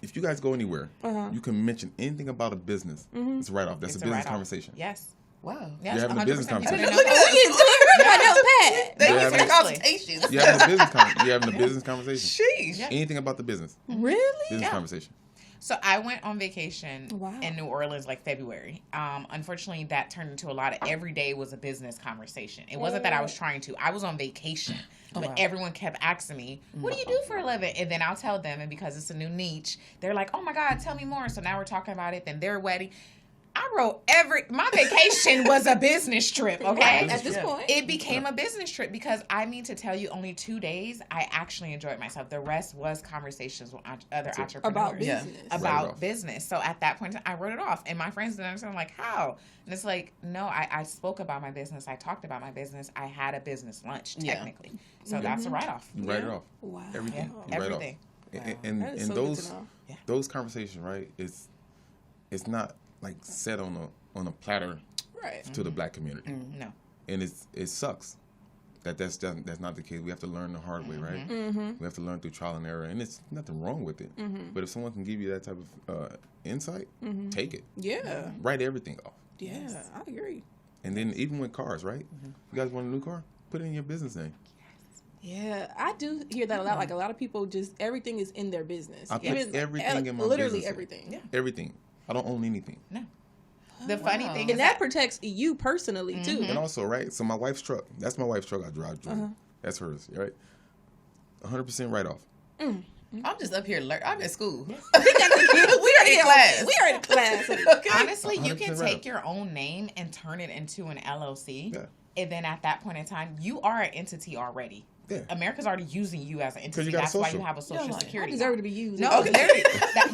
If you guys go anywhere, you can mention anything about a business. It's a write-off. That's It's a business write-off. conversation. Yes. Wow. Yes, You're having a business 100%. You conversation. could've Look known at that. this. They You're use having, my Seriously. consultations. you're having a business you're having a business conversation. Sheesh. Yeah. Anything about the business. Really? Business Yeah. conversation. So I went on vacation Wow. in New Orleans like February. Unfortunately, that turned into a lot of every day was a business conversation. It wasn't that I was trying to. I was on vacation. But wow. everyone kept asking me, what do you do for a living? And then I'll tell them, and because it's a new niche, they're like, oh my God, tell me more. So now we're talking about it. Then their wedding. I wrote my vacation was a business trip, okay? At this point. It became a business trip because I mean to tell you, only 2 days I actually enjoyed myself. The rest was conversations with other entrepreneurs About Yeah. business. Write it about off. business. So at that point, I wrote it off, and my friends didn't understand. I'm like, how? And it's like, no, I spoke about my business. I talked about my business. I had a business lunch Yeah. technically. So that's a write off. You write it off. Wow. Everything. Yeah. You write it off. Everything. And That is and so good to those know. those conversations, right? It's not like set on a platter Right. to the black community, No. and it sucks that's not the case. We have to learn the hard way, right? Mm-hmm. We have to learn through trial and error, and it's nothing wrong with it. But if someone can give you that type of insight, take it. Yeah. Write everything off, Yeah. I agree. and then even with cars, right? You guys want a new car? Put it in your business name. Yeah, I do hear that a lot. Like a lot of people just everything is in their business. I put everything in my literally business. everything. Yeah. Everything. I don't own anything. The funny thing is And that protects you personally too. And also, right? So my wife's truck. That's my wife's truck. I drive. That's hers, right? 100% write off. I'm just up here. I'm in school. we are in class. We are in class. honestly, you can 100% take right. your own name and turn it into an LLC. Yeah. And then at that point in time, you are an entity already. Yeah. America's already using you as an entity. you got a That's why social. you have a social like, I security. deserve to be used. No, literally.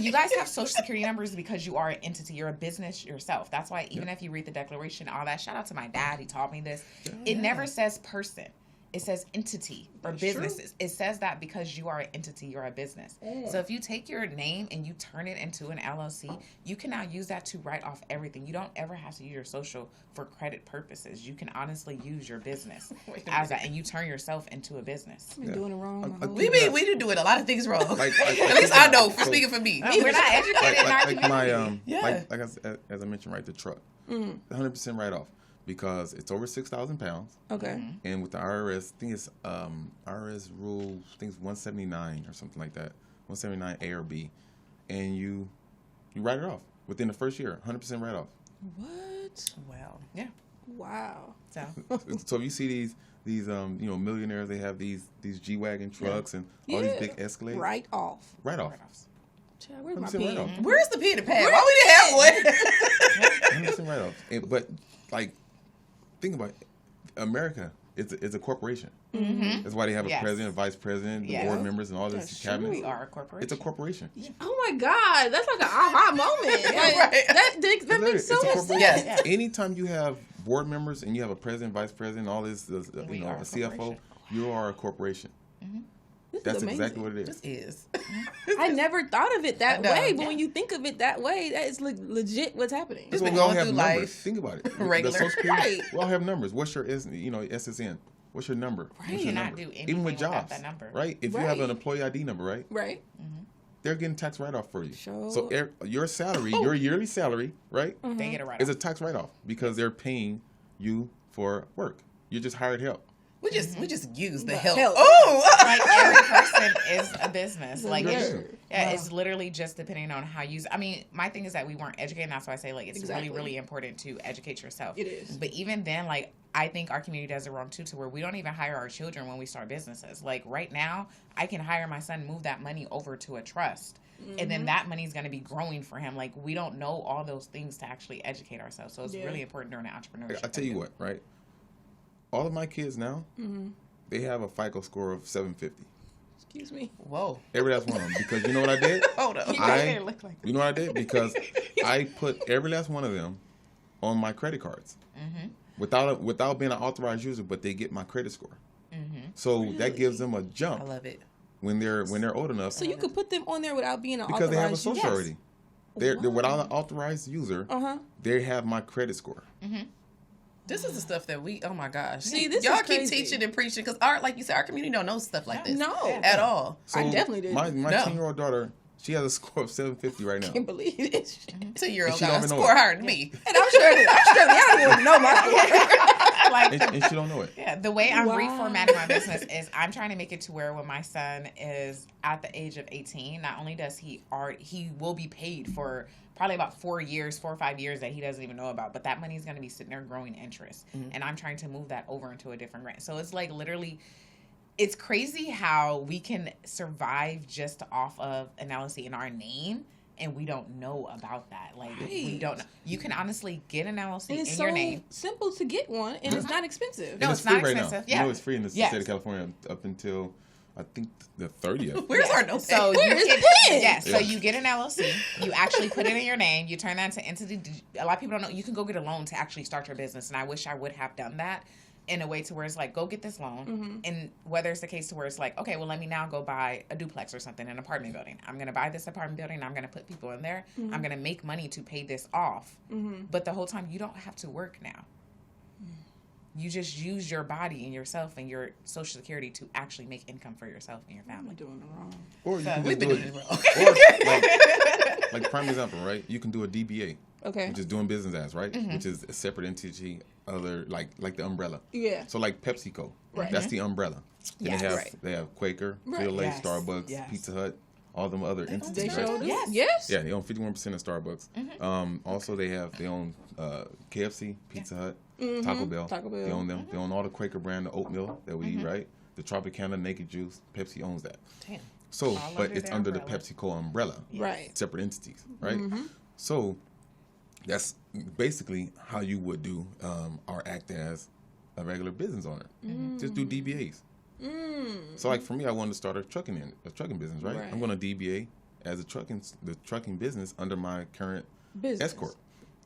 You guys have social security numbers because you are an entity. You're a business yourself. That's why even if you read the declaration, all that, shout out to my dad. He taught me this. It never says person. It says entity or businesses. It says that because you are an entity, you're a business. So if you take your name and you turn it into an LLC, you can now use that to write off everything. You don't ever have to use your social for credit purposes. You can honestly use your business as that, and you turn yourself into a business. I've been doing it wrong. my whole We life. do doing a lot of things wrong. Like- At least I know. so- Speaking for me. We're not educated in our like my community. Yeah. like as I mentioned, right, the truck, 100% write off because it's over 6,000 pounds, Okay. and with the IRS, I think it's IRS rule, I think it's 179 or something like that, 179 A or B, and you write it off within the first year, 100% write off. What? Wow. Yeah. Wow. So So if you see these millionaires, they have these G-Wagon trucks and all these big Escalades, Right off. write off. write-offs. Child, where's my 100% pen? write-off. Where's the pen and pad? Why we didn't have one? 100% write-off. But like, think about it. America. It's a corporation. Mm-hmm. That's why they have a Yes. president, vice president, the Yeah. board members, and all this That's cabinet. We are a corporation. It's a corporation. Oh my God, that's like an aha moment. Like, Right. that makes so It's a much corporation. sense. Yes. Anytime you have board members and you have a president, vice president, all this, We you know, are a a CFO, corporation. you are a corporation. This That's is amazing. exactly what it This is. is. I never thought of it that I know, way, but yeah. when you think of it that way, that is legit what's happening. That's Just why been we all going have through numbers. life Think about it. regular. The Social Security, Right. we all have numbers. What's your SSN? What's your number? What's Right. your Cannot number? do anything Even with without jobs, that number. right? If you have Right. an employee ID number, right, Right? they're getting tax write-off for you. Sure. So your salary, your yearly salary, right, They get a write is a tax write-off because they're paying you for work. You're just hired help. We just use the The help. help. Oh, Like every person is a business. Like Yeah. it's literally just depending on how you. I mean, my thing is that we weren't educated. And that's why I say like it's Exactly. really important to educate yourself. It is. But even then, like I think our community does it wrong too, to where we don't even hire our children when we start businesses. Like right now, I can hire my son, move that money over to a trust. And then that money is going to be growing for him. Like we don't know all those things to actually educate ourselves. So it's Yeah. really important during the entrepreneurship. I tell you what, right? All of my kids now, they have a FICO score of 750. Excuse me. whoa. Every last one of them. Because you know what I did? Hold up. You know what I did? Because I put every last one of them on my credit cards without being an authorized user, but they get my credit score. So that gives them a I jump love it. when they're older enough So you could put them on there without being an because they have a authorized social user. already. They're without an authorized user. They have my credit score. This is the stuff that we. Oh my gosh. See, this y'all is keep crazy. teaching and preaching because our, like you said, our community don't know stuff like this. No. At all. So I definitely did. My No. 10-year-old daughter, she has a score of 750 right now. Can't believe it. 2-year-old She don't got a even know score it. higher than me. And I'm struggling. I don't even know my Like And she don't know it. yeah, the way I'm Wow. reformatting my business is I'm trying to make it to where when my son is at the age of 18, not only does he will be paid for probably about 4 or 5 years that he doesn't even know about, but that money is going to be sitting there growing interest. And I'm trying to move that over into a different grant. So it's like literally, it's crazy how we can survive just off of an LLC in our name. And we don't know about that. Like, we Right. don't know. You can honestly get an LLC And it's in so your name. simple to get one, and it's not expensive. No, And it's free not right now. expensive. You Yeah. know it's free in the Yes. state of California up until I think the 30th. Where's our notepad? So Where you is get, the pen? yeah, so Yeah. you get an LLC, you actually put it in your name, you turn that into entity. A lot of people don't know you can go get a loan to actually start your business, and I wish I would have done that in a way to where it's like, go get this loan, and whether it's the case to where it's like, okay, well, let me now go buy a duplex or something, an apartment building. I'm gonna buy this apartment building, I'm gonna put people in there, I'm gonna make money to pay this off, but the whole time you don't have to work now. You just use your body and yourself and your social security to actually make income for yourself and your I'm family. doing it wrong. Or you can We've just been do doing it. it wrong. Or like prime example, right? You can do a DBA, Okay. which is doing business as, right? Which is a separate entity, other like the umbrella. Yeah. So like PepsiCo, Right. that's the umbrella. Then Yes. they have Right. they have Quaker, Right. Frito-Lay, Yes. Starbucks, Yes. Pizza Hut, all them other They entities. sure Right? do. Yes. Yes. Yeah, they own 51% of Starbucks. Also, they own KFC, Pizza Hut, Taco Bell. Taco Bell. They own them. They own all the Quaker brand, the oatmeal that we eat, right? The Tropicana, Naked Juice. Pepsi owns that. Damn. So, All but under it's the under the umbrella. PepsiCo umbrella, Right. separate entities, right? So, that's basically how you would do or act as a regular business owner. Just do DBAs. So, like for me, I wanted to start a trucking business, right? Right. I'm going to DBA as the trucking business under my current Business. S corp.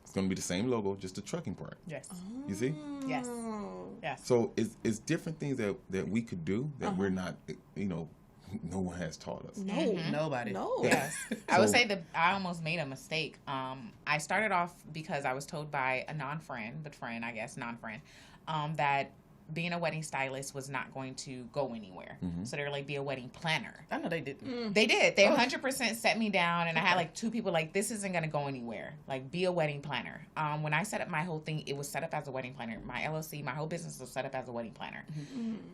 It's going to be the same logo, just the trucking part. Yes. You see? Yes. Oh. Yes. So it's different things that we could do that we're not, no one has taught us. No. Nobody. No. Yes. I would So- say that I almost made a mistake. I started off because I was told by a non-friend, that being a wedding stylist was not going to go anywhere. So they were like, be a wedding planner. I know they didn't. They did. They 100% set me down, and I had like 2 people like, this isn't going to go anywhere. Like, be a wedding planner. When I set up my whole thing, it was set up as a wedding planner. My LLC, my whole business was set up as a wedding planner.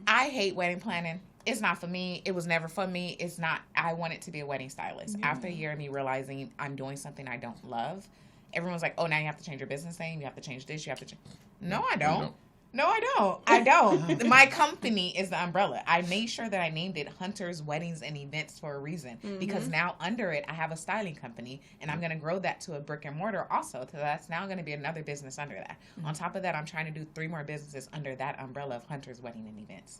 I hate wedding planning. It's not for me. It was never for me. It's not. I wanted to be a wedding stylist. After a year of me realizing I'm doing something I don't love, everyone's like, oh, now you have to change your business name. You have to change this. You have to change. No, I don't. No, I don't. I don't. My company is the umbrella. I made sure that I named it Hunter's Weddings and Events for a reason because now under it, I have a styling company and I'm going to grow that to a brick and mortar also. So that's now going to be another business under that. On top of that, I'm trying to do 3 more businesses under that umbrella of Hunter's Wedding and Events.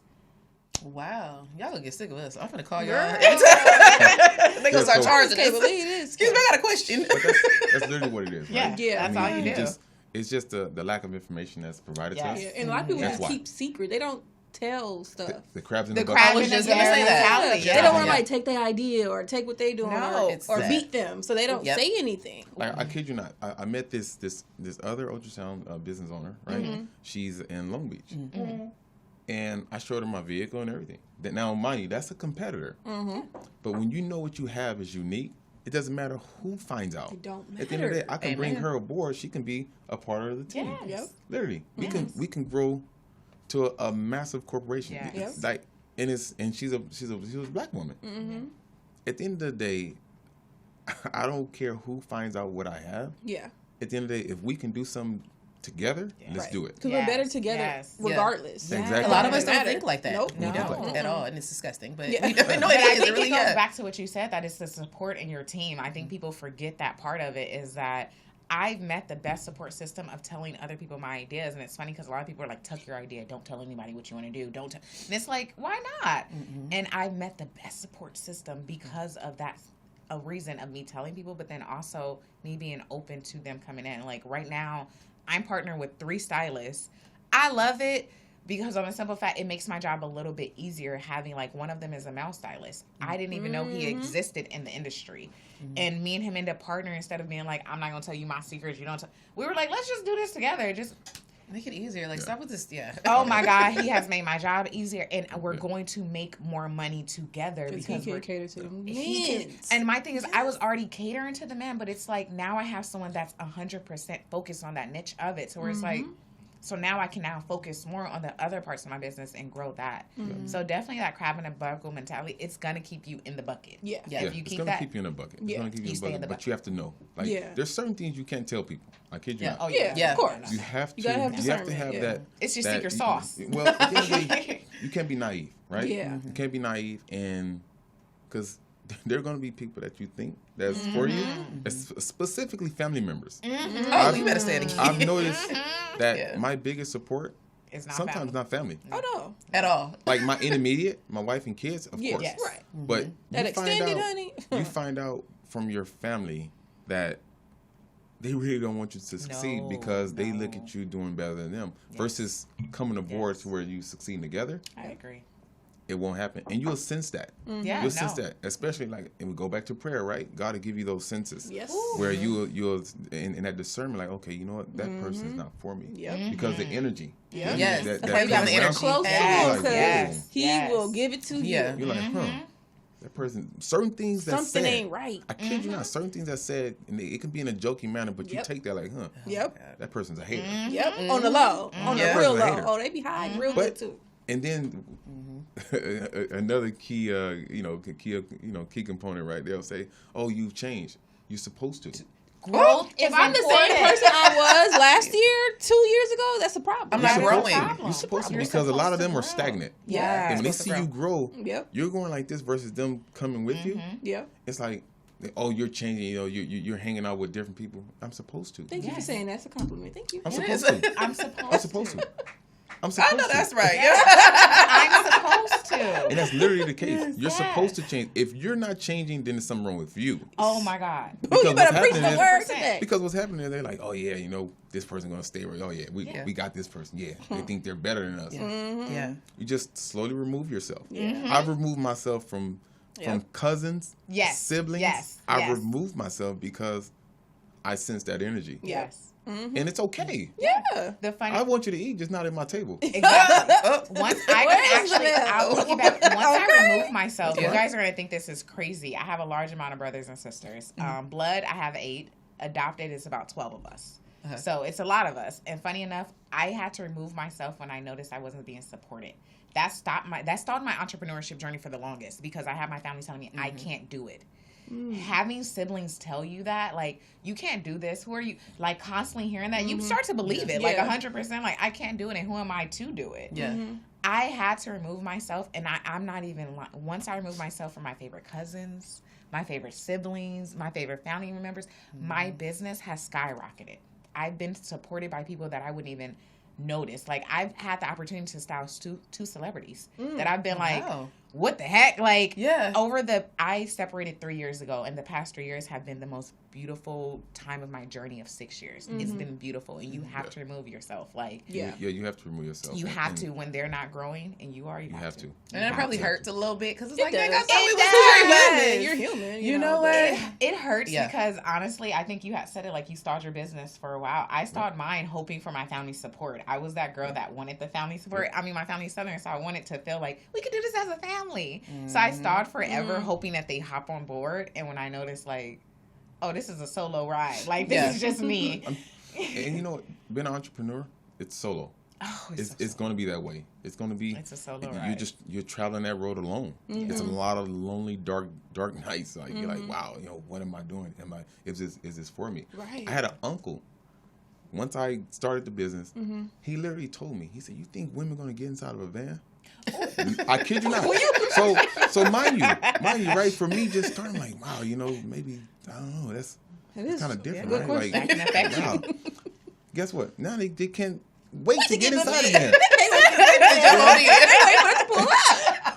Wow. Y'all gonna get sick of us. I'm gonna call y'all. Girl. They gonna start charging Can't us. believe this. Excuse me, I got a question. But that's literally what it is, right? Yeah, that's all you do. It's just the lack of information that's provided to us. Yeah, and a lot of people That's just why. keep secret. They don't tell stuff. The crabs in The the crab bucket. was in the just gonna say that. mentality. They don't want to like take their idea or take what they doing No, or that. beat them, so they don't Yep. say anything. Like I kid you not, I met this other ultrasound business owner, right? She's in Long Beach, and I showed her my vehicle and everything. That now, mind you, that's a competitor. But when you know what you have is unique, it doesn't matter who finds out. It don't At the end of the day, matter. I can bring her aboard. She can be a part of the team. Yes. Yep. Literally, we can grow to a massive corporation. Yes. It's like, and she's a black woman. At the end of the day, I don't care who finds out what I have. Yeah, At the end of the day, if we can do something together, let's do it. because we're better Yes, together yes. regardless. Yeah. Exactly. A lot of us Doesn't don't matter. think like that. Nope. We No. don't at all, and it's disgusting. But Yeah. we don't know But I it think really it goes is. back to what you said, that it's the support in your team. I think people forget that part of it is that I've met the best support system of telling other people my ideas. And it's funny because a lot of people are like, tuck your idea. Don't tell anybody what you want to do. Don't. And it's like, why not? And I've met the best support system because of that. A reason of me telling people, but then also me being open to them coming in. Like right now, I'm partnered with 3 stylists. I love it because on a simple fact, it makes my job a little bit easier having like one of them is a male stylist. I didn't even know he existed in the industry. And me and him ended up partnering instead of being like, I'm not going to tell you my secrets. You don't tell. We were like, let's just do this together. Just Make it easier. Like, stop with this. Yeah. oh my God, he has made my job easier. And we're going to make more money together Because he because can we're cater to them he can- men. and my thing is, I was already catering to the men, but it's like now I have someone that's 100% focused on that niche of it. So where it's like, so now I can now focus more on the other parts of my business and grow that. So definitely that crab in a bucket mentality, it's going to keep you in the bucket. Yeah. Yeah. If you it's keep gonna that. keep you in a bucket. Yeah. It's gonna keep you You in stay a in bucket, the but you have to know. Like, Yeah. there's certain things you can't tell people. I kid you Yeah. not. Oh Yeah, Yeah. of course. You have to. gotta have you have to discernment, have yeah. that. It's your that- secret sauce. Well, at the end of the day, you can't be naive, right? Yeah. You can't be naive, and because there are going to be people that you think that's for you, specifically family members. Oh, you better say it again. I've noticed that Yeah. my biggest support It's not sometimes family. not family. Oh no. At all. Like my intermediate, my wife and kids, of Yeah. course. Yes. Right. But That you find extended, out, honey. you find out from your family that they really don't want you to succeed No, because they look no. at you doing better than them versus coming aboard Yes. to where you succeed together. I agree. It won't happen, and you'll sense that. Yeah, You'll sense no. that, especially like, and we go back to prayer, right? God will give you those senses Yes. where you'll in that discernment, like, okay, you know what, that person is not for me Yep. because the energy. Yep. The energy Yes. that That's why you comes got the around energy. Close you, to Yes. him, like, because Yes. he Yes. will give it to you. Yeah. you're like, that person. Certain things that Something said, ain't right. I kid you not. Certain things that said, and it can be in a joking manner, but you Yep. take that like, Yep. that person's a hater. Yep. On the low. On Yeah. the real Person's a low. hater. Oh, they be hiding real good But too. and then another key, key component, right? They'll say, "Oh, you've changed. You're supposed to." Growth If is I'm the important. same person I was last year, 2 years ago, that's a problem. I'm You're not supposed growing. to. You're supposed to You're because a lot of supposed them to are grow. stagnant. Yeah. And when they supposed see to you grow, Yep. you're going like this versus them coming with you. Yep. It's like, oh, you're changing. You're hanging out with different people. I'm supposed to. Thank you for Yes. saying that's a compliment. Thank you. I'm It is. supposed to. I'm supposed, I'm supposed to. I'm supposed I know to. that's right. I'm supposed to. And that's literally the case. You're supposed to change. If you're not changing, then there's something wrong with you. Oh my God. Oh, you better preach the is, word today. because what's happening is they're like, oh yeah, this person's gonna stay right. Oh yeah, we got this person. Yeah, they think they're better than us. Yeah. You just slowly remove yourself. Yeah. I've removed myself from cousins, Yes. siblings. Yes. I've Yes. removed myself because I sense that energy. Yes. And it's okay. Yeah. The funny I want you to eat, just not at my table. Exactly. Oh. Once I Where's can the actually, milk? I'll piggyback. Once I Okay. remove myself, you Yeah. guys are gonna think this is crazy. I have a large amount of brothers and sisters. Blood, I have 8. Adopted is about 12 of us. So it's a lot of us. And funny enough, I had to remove myself when I noticed I wasn't being supported. That stalled my entrepreneurship journey for the longest because I had my family telling me I can't do it. having siblings tell you that, like, you can't do this. Who are you? Like, constantly hearing that, you start to believe it. Like, 100%, like, I can't do it, and who am I to do it? Yeah. I had to remove myself, and I'm not even, once I removed myself from my favorite cousins, my favorite siblings, my favorite family members, my business has skyrocketed. I've been supported by people that I wouldn't even notice. Like, I've had the opportunity to style two celebrities that I've been like, what the heck? Like, I separated 3 years ago, and the past 3 years have been the most beautiful time of my journey of 6 years. It's been beautiful, and you have to remove yourself. Like, you have to remove yourself. You have to when they're not growing, and you have to. And it probably hurts a little bit because it's like, does. I thought we was You're human. You know what? It hurts because, honestly, I think you had said it, like, you stalled your business for a while. I stalled mine hoping for my family support. I was that girl that wanted the family support. I mean, my family's Southern, so I wanted to feel like we could do this as a family. So I stalled forever hoping that they hop on board. And when I noticed, like, oh, this is a solo ride. Like, this is just me. And you know what? Being an entrepreneur, it's solo. Oh, it's going to be that way. It's going to be. It's a solo ride. You're traveling that road alone. It's a lot of lonely, dark nights. Like, you're like, wow, what am I doing? Is this for me? Right. I had an uncle. Once I started the business, he literally told me, he said, "You think women are going to get inside of a van?" I kid you not. So mind you, right? For me, just starting like, wow, maybe I don't know. That's kind of different, right? Like, that can affect wow. you. Guess what? Now they can't wait to get inside again.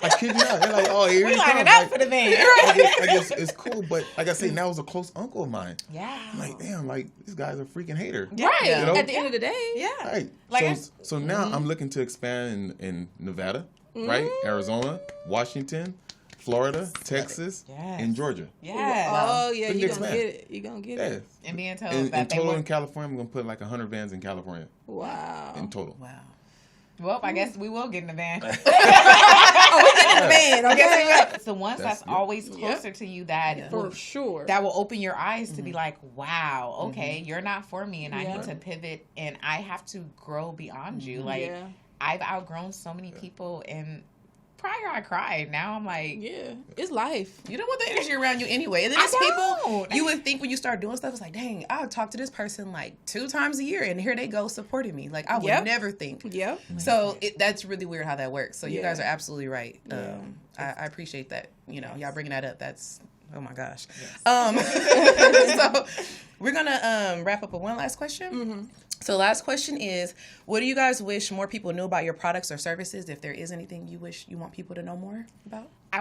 I kid you not. They're like, oh, here We you line come. it up for the van. I guess it's cool, but like I say, now it's a close uncle of mine. Yeah. I'm like, damn, like this guy's a freaking hater. Right. You know? At the end of the day. Yeah. Right. Like so now I'm looking to expand in Nevada, right? Arizona, Washington, Florida, Texas, and Georgia. Yeah. Oh, yeah. Big You're going to expand. get it. You're going to get it. And being told In that they total were. in California, I'm going to put like 100 vans in California. Wow. In total. Wow. Well, I guess we will get in the van. Oh, we get in the van, okay? It's the ones that's always closer to you that For sure. that will open your eyes to be like, wow, okay, you're not for me, and I need to pivot, and I have to grow beyond you. Like, I've outgrown so many people, and prior I cried. Now I'm like, it's life. You don't want the energy around you anyway. And then I there's people don't. you would think when you start doing stuff, it's like, dang, I'll talk to this person like 2 times a year, and here they go supporting me. Like, I would never think. Yep. So that's really weird how that works. So you guys are absolutely right. I appreciate that. Y'all bringing that up. That's, oh my gosh. So we're gonna wrap up with one last question. So last question is, what do you guys wish more people knew about your products or services? If there is anything you wish you want people to know more about? I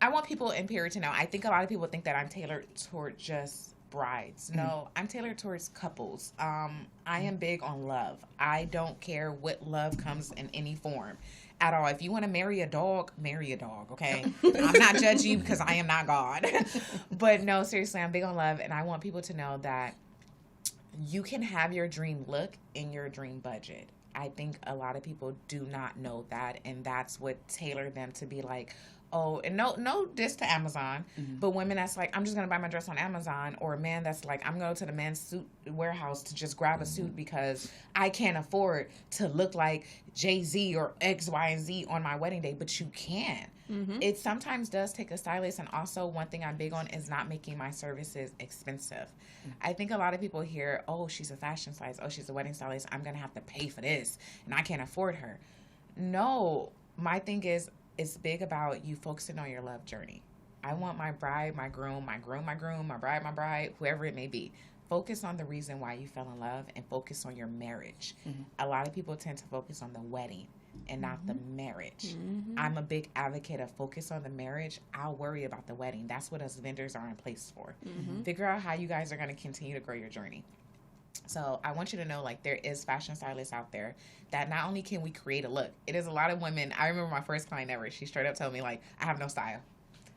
want people in period to know. I think a lot of people think that I'm tailored toward just brides. No, I'm tailored towards couples. I am big on love. I don't care what love comes in any form at all. If you want to marry a dog, okay? I'm not judging you because I am not God. But no, seriously, I'm big on love, and I want people to know that you can have your dream look in your dream budget. I think a lot of people do not know that, and that's what tailored them to be like, oh, and no diss to Amazon, but women that's like, I'm just going to buy my dress on Amazon, or a man that's like, I'm going to the men's suit warehouse to just grab a suit because I can't afford to look like Jay-Z or X, Y, and Z on my wedding day, but you can. It sometimes does take a stylist, and also one thing I'm big on is not making my services expensive. I think a lot of people hear, oh, she's a fashion stylist, oh, she's a wedding stylist, I'm going to have to pay for this, and I can't afford her. No, my thing is, it's big about you focusing on your love journey. I want my bride, my groom, my bride, whoever it may be. Focus on the reason why you fell in love, and focus on your marriage. A lot of people tend to focus on the wedding and not the marriage. I'm a big advocate of focus on the marriage. I'll worry about the wedding. That's what us vendors are in place for. Figure out how you guys are going to continue to grow your journey. So I want you to know, like, there is fashion stylists out there that not only can we create a look, it is a lot of women. I remember my first client ever, she straight up told me, like, I have no style.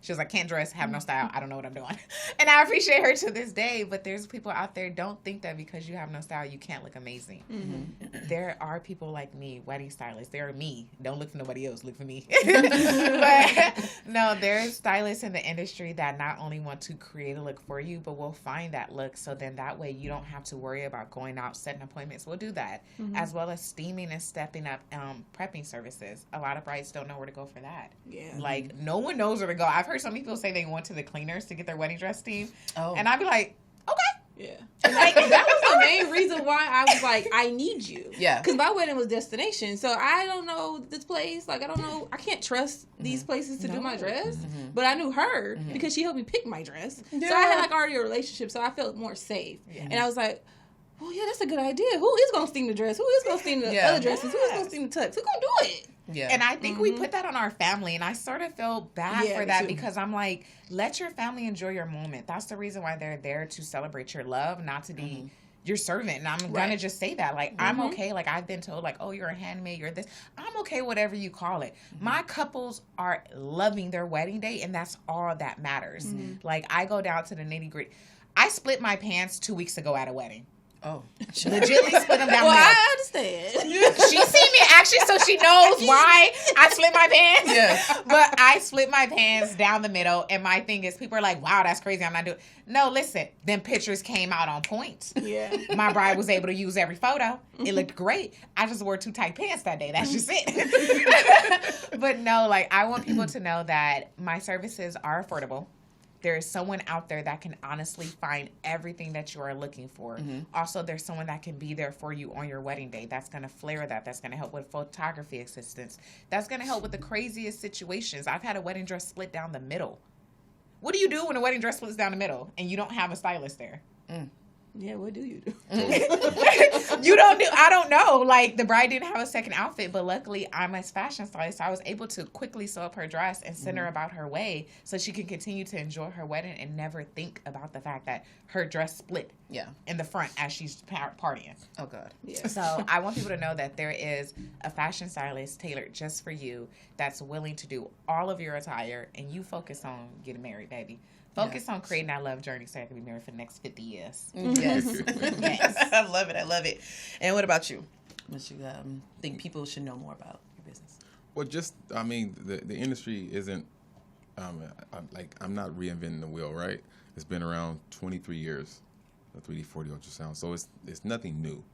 She was like, can't dress, have no style, I don't know what I'm doing. And I appreciate her to this day, but there's people out there, don't think that because you have no style, you can't look amazing. There are people like me, wedding stylists. There are me. Don't look for nobody else, look for me. But no, there's stylists in the industry that not only want to create a look for you, but will find that look, so then that way you don't have to worry about going out, setting appointments. We'll do that, as well as steaming and stepping up prepping services. A lot of brides don't know where to go for that. Like, no one knows where to go. I've heard heard some people say they went to the cleaners to get their wedding dress steamed. Oh. And I'd be like, okay. Yeah. Like, that was the main reason why I was like, I need you. Yeah. Because my wedding was destination. So I don't know this place. Like, I don't know. I can't trust these places to do my dress. But I knew her because she helped me pick my dress. Yeah. So I had like already a relationship. So I felt more safe. And I was like, well, yeah, that's a good idea. Who is going to steam the dress? Who is going to steam the other dresses? Who is going to steam the tux? Who's going to do it? Yeah. And I think we put that on our family, and I sort of feel bad for that too. because I'm like, let your family enjoy your moment. That's the reason why they're there, to celebrate your love, not to be your servant. And I'm gonna just say that, like, I'm okay. Like, I've been told, like, oh, you're a handmaid, you're this. I'm okay, whatever you call it. My couples are loving their wedding day, and that's all that matters. Like, I go down to the nitty gritty. I split my pants 2 weeks ago at a wedding. Oh. Legitly split them down Well, the middle. I understand. She seen me actually, so she knows why I split my pants. Yeah. But I split my pants down the middle, and my thing is, people are like, wow, that's crazy, I'm not doing. No, listen, them pictures came out on point. Yeah. My bride was able to use every photo. It looked great. I just wore too tight pants that day. That's just it. But no, like, I want people to know that my services are affordable. There is someone out there that can honestly find everything that you are looking for. Also, there's someone that can be there for you on your wedding day. That's going to flare that. That's going to help with photography assistance. That's going to help with the craziest situations. I've had a wedding dress split down the middle. What do you do when a wedding dress splits down the middle and you don't have a stylist there? Yeah, what do you do? You don't do. I don't know. Like, the bride didn't have a second outfit, but luckily I'm a fashion stylist, so I was able to quickly sew up her dress and send her about her way so she can continue to enjoy her wedding and never think about the fact that her dress split in the front as she's partying. Oh, God. Yeah. So I want people to know that there is a fashion stylist tailored just for you that's willing to do all of your attire, and you focus on getting married, baby. Focus on creating that love journey so I can be married for the next 50 years. Yes. Yes. I love it. I love it. And what about you? What you think people should know more about your business? Well, just, I mean, the industry isn't, I'm not reinventing the wheel, right? It's been around 23 years, the 3D 4D ultrasound. So it's nothing new.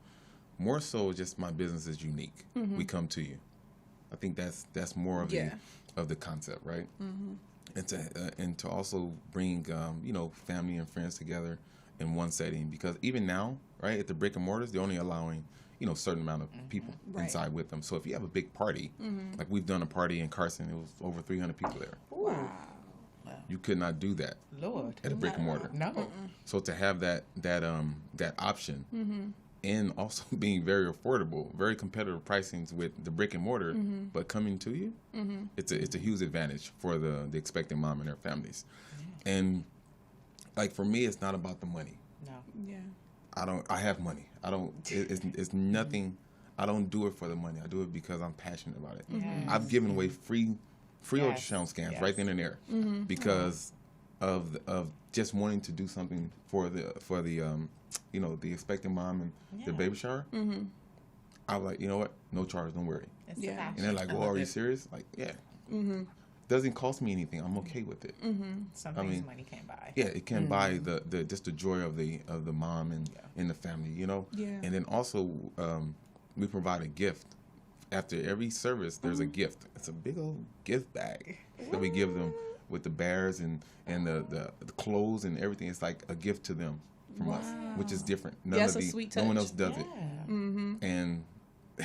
More so, just my business is unique. We come to you. I think that's more of the concept, right? And to also bring family and friends together in one setting, because even now, right, at the brick and mortars, they're only allowing a certain amount of people inside with them. So if you have a big party, like we've done a party in Carson, it was over 300 people there. Wow. You could not do that Lord. at a brick and mortar. No. So to have that option, and also being very affordable, very competitive pricings with the brick and mortar, but coming to you, it's a huge advantage for the expecting mom and their families. And like, for me, it's not about the money. No. Yeah. I have money. It's nothing. I don't do it for the money. I do it because I'm passionate about it. I've given away free ultrasound scans right then and there because of just wanting to do something for the the expecting mom and the baby shower. I was like, you know what? No charge, don't worry. It's the And they're like, well, are you serious? Like, yeah. Doesn't cost me anything. I'm okay with it. Some things money can't buy. Yeah, it can buy the just the joy of the mom and the family, Yeah. And then also we provide a gift. After every service, there's a gift. It's a big old gift bag that we give them with the bears and the clothes and everything. It's like a gift to them from us, which is different. That's a sweet touch. No one else does it. And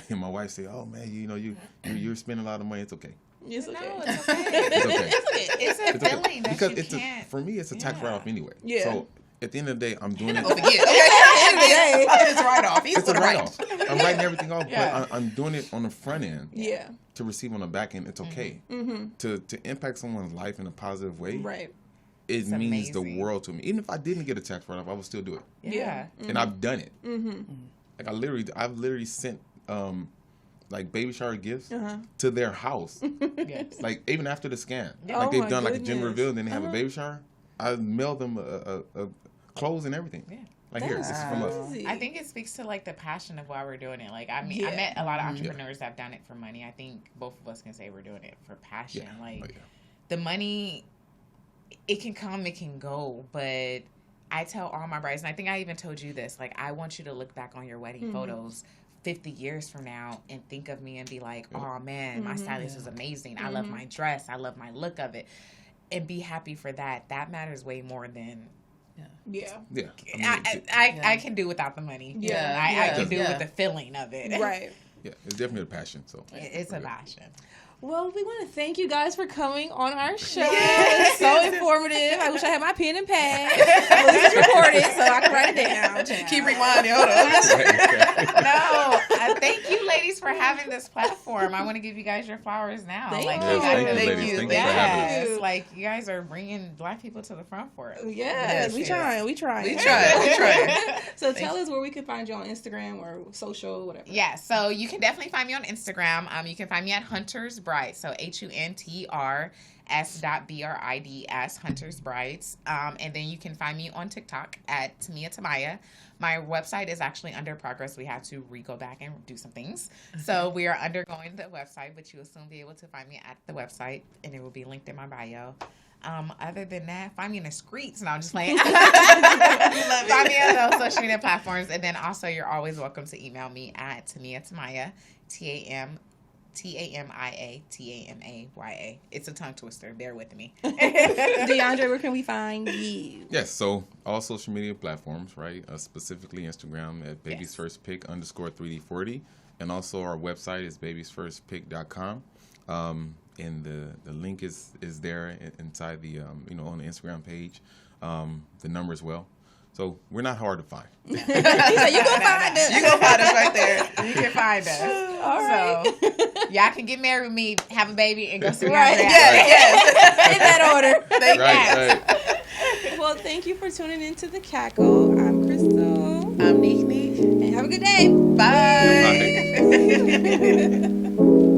my wife say, "Oh man, you're spending a lot of money. It's okay. It's okay. No, it's okay. It's okay. It's a feeling that because you can't. for me, it's a tax write-off anyway. Yeah. So at the end of the day, I'm doing it. Over here. It's a write-off. It's a write-off. I'm writing everything off, but I'm doing it on the front end. Yeah. To receive on the back end, it's okay. To impact someone's life in a positive way. Right. It means the amazing. world to me. Even if I didn't get a tax write-off, I would still do it. Yeah. And I've done it. Like I've literally sent like baby shower gifts to their house. Yes. Like even after the scan, Oh like they've my done like a gender goodness. reveal, then they have a baby shower. I mail them a clothes and everything. Yeah. Like here, this is from us. Crazy. I think it speaks to like the passion of why we're doing it. Like, I mean, I met a lot of entrepreneurs that have done it for money. I think both of us can say we're doing it for passion. Yeah. Like, the money, it can come, it can go, but I tell all my brides, and I think I even told you this, like, I want you to look back on your wedding photos 50 years from now and think of me and be like, oh man, my stylist is amazing. I love my dress. I love my look of it. and be happy for that. That matters way more than. Yeah. Yeah. I can do without the money. Yeah. I can do with the feeling of it. Right. Yeah, it's definitely a passion. So It's a passion. Well, we want to thank you guys for coming on our show. It's so informative. I wish I had my pen and pad. Well, this is recorded, so I can write it down. Keep reminding. Hold on. No, thank you, ladies, for having this platform. I want to give you guys your flowers now. Thank like, you. you guys, Thank you, ladies. Thank you for having yes, like you guys are bringing Black people to the front for it. Yes, we trying. We try. So tell us where we can find you on Instagram or social, whatever. Yeah, so you can definitely find me on Instagram. You can find me at Hunter's Bride. So HUNTRS.BRIDS, Hunter's Brides. And then you can find me on TikTok at Tamia. My website is actually under progress. We have to go back and do some things. So we are undergoing the website, but you will soon be able to find me at the website, and it will be linked in my bio. Other than that, find me in the streets. No, I'm just playing. Find me on those social media platforms. And then also, you're always welcome to email me at Tamia, TAMIA. It's a tongue twister. Bear with me. DeAndre, where can we find you? yes, so all social media platforms, right? Specifically Instagram at babiesfirstpic _3D40, and also our website is babiesfirstpic.com. And the link is there inside the on the Instagram page. The number as well. So we're not hard to find. He said, you gonna find us. You gonna find us right there. You can find us. All right. So y'all can get married with me, have a baby, and go see Right. Yes. In that order. Thank you. Right. Well, thank you for tuning into The Cackle. I'm Chrystal. I'm Nik'Nik. And have a good day. Bye. Bye.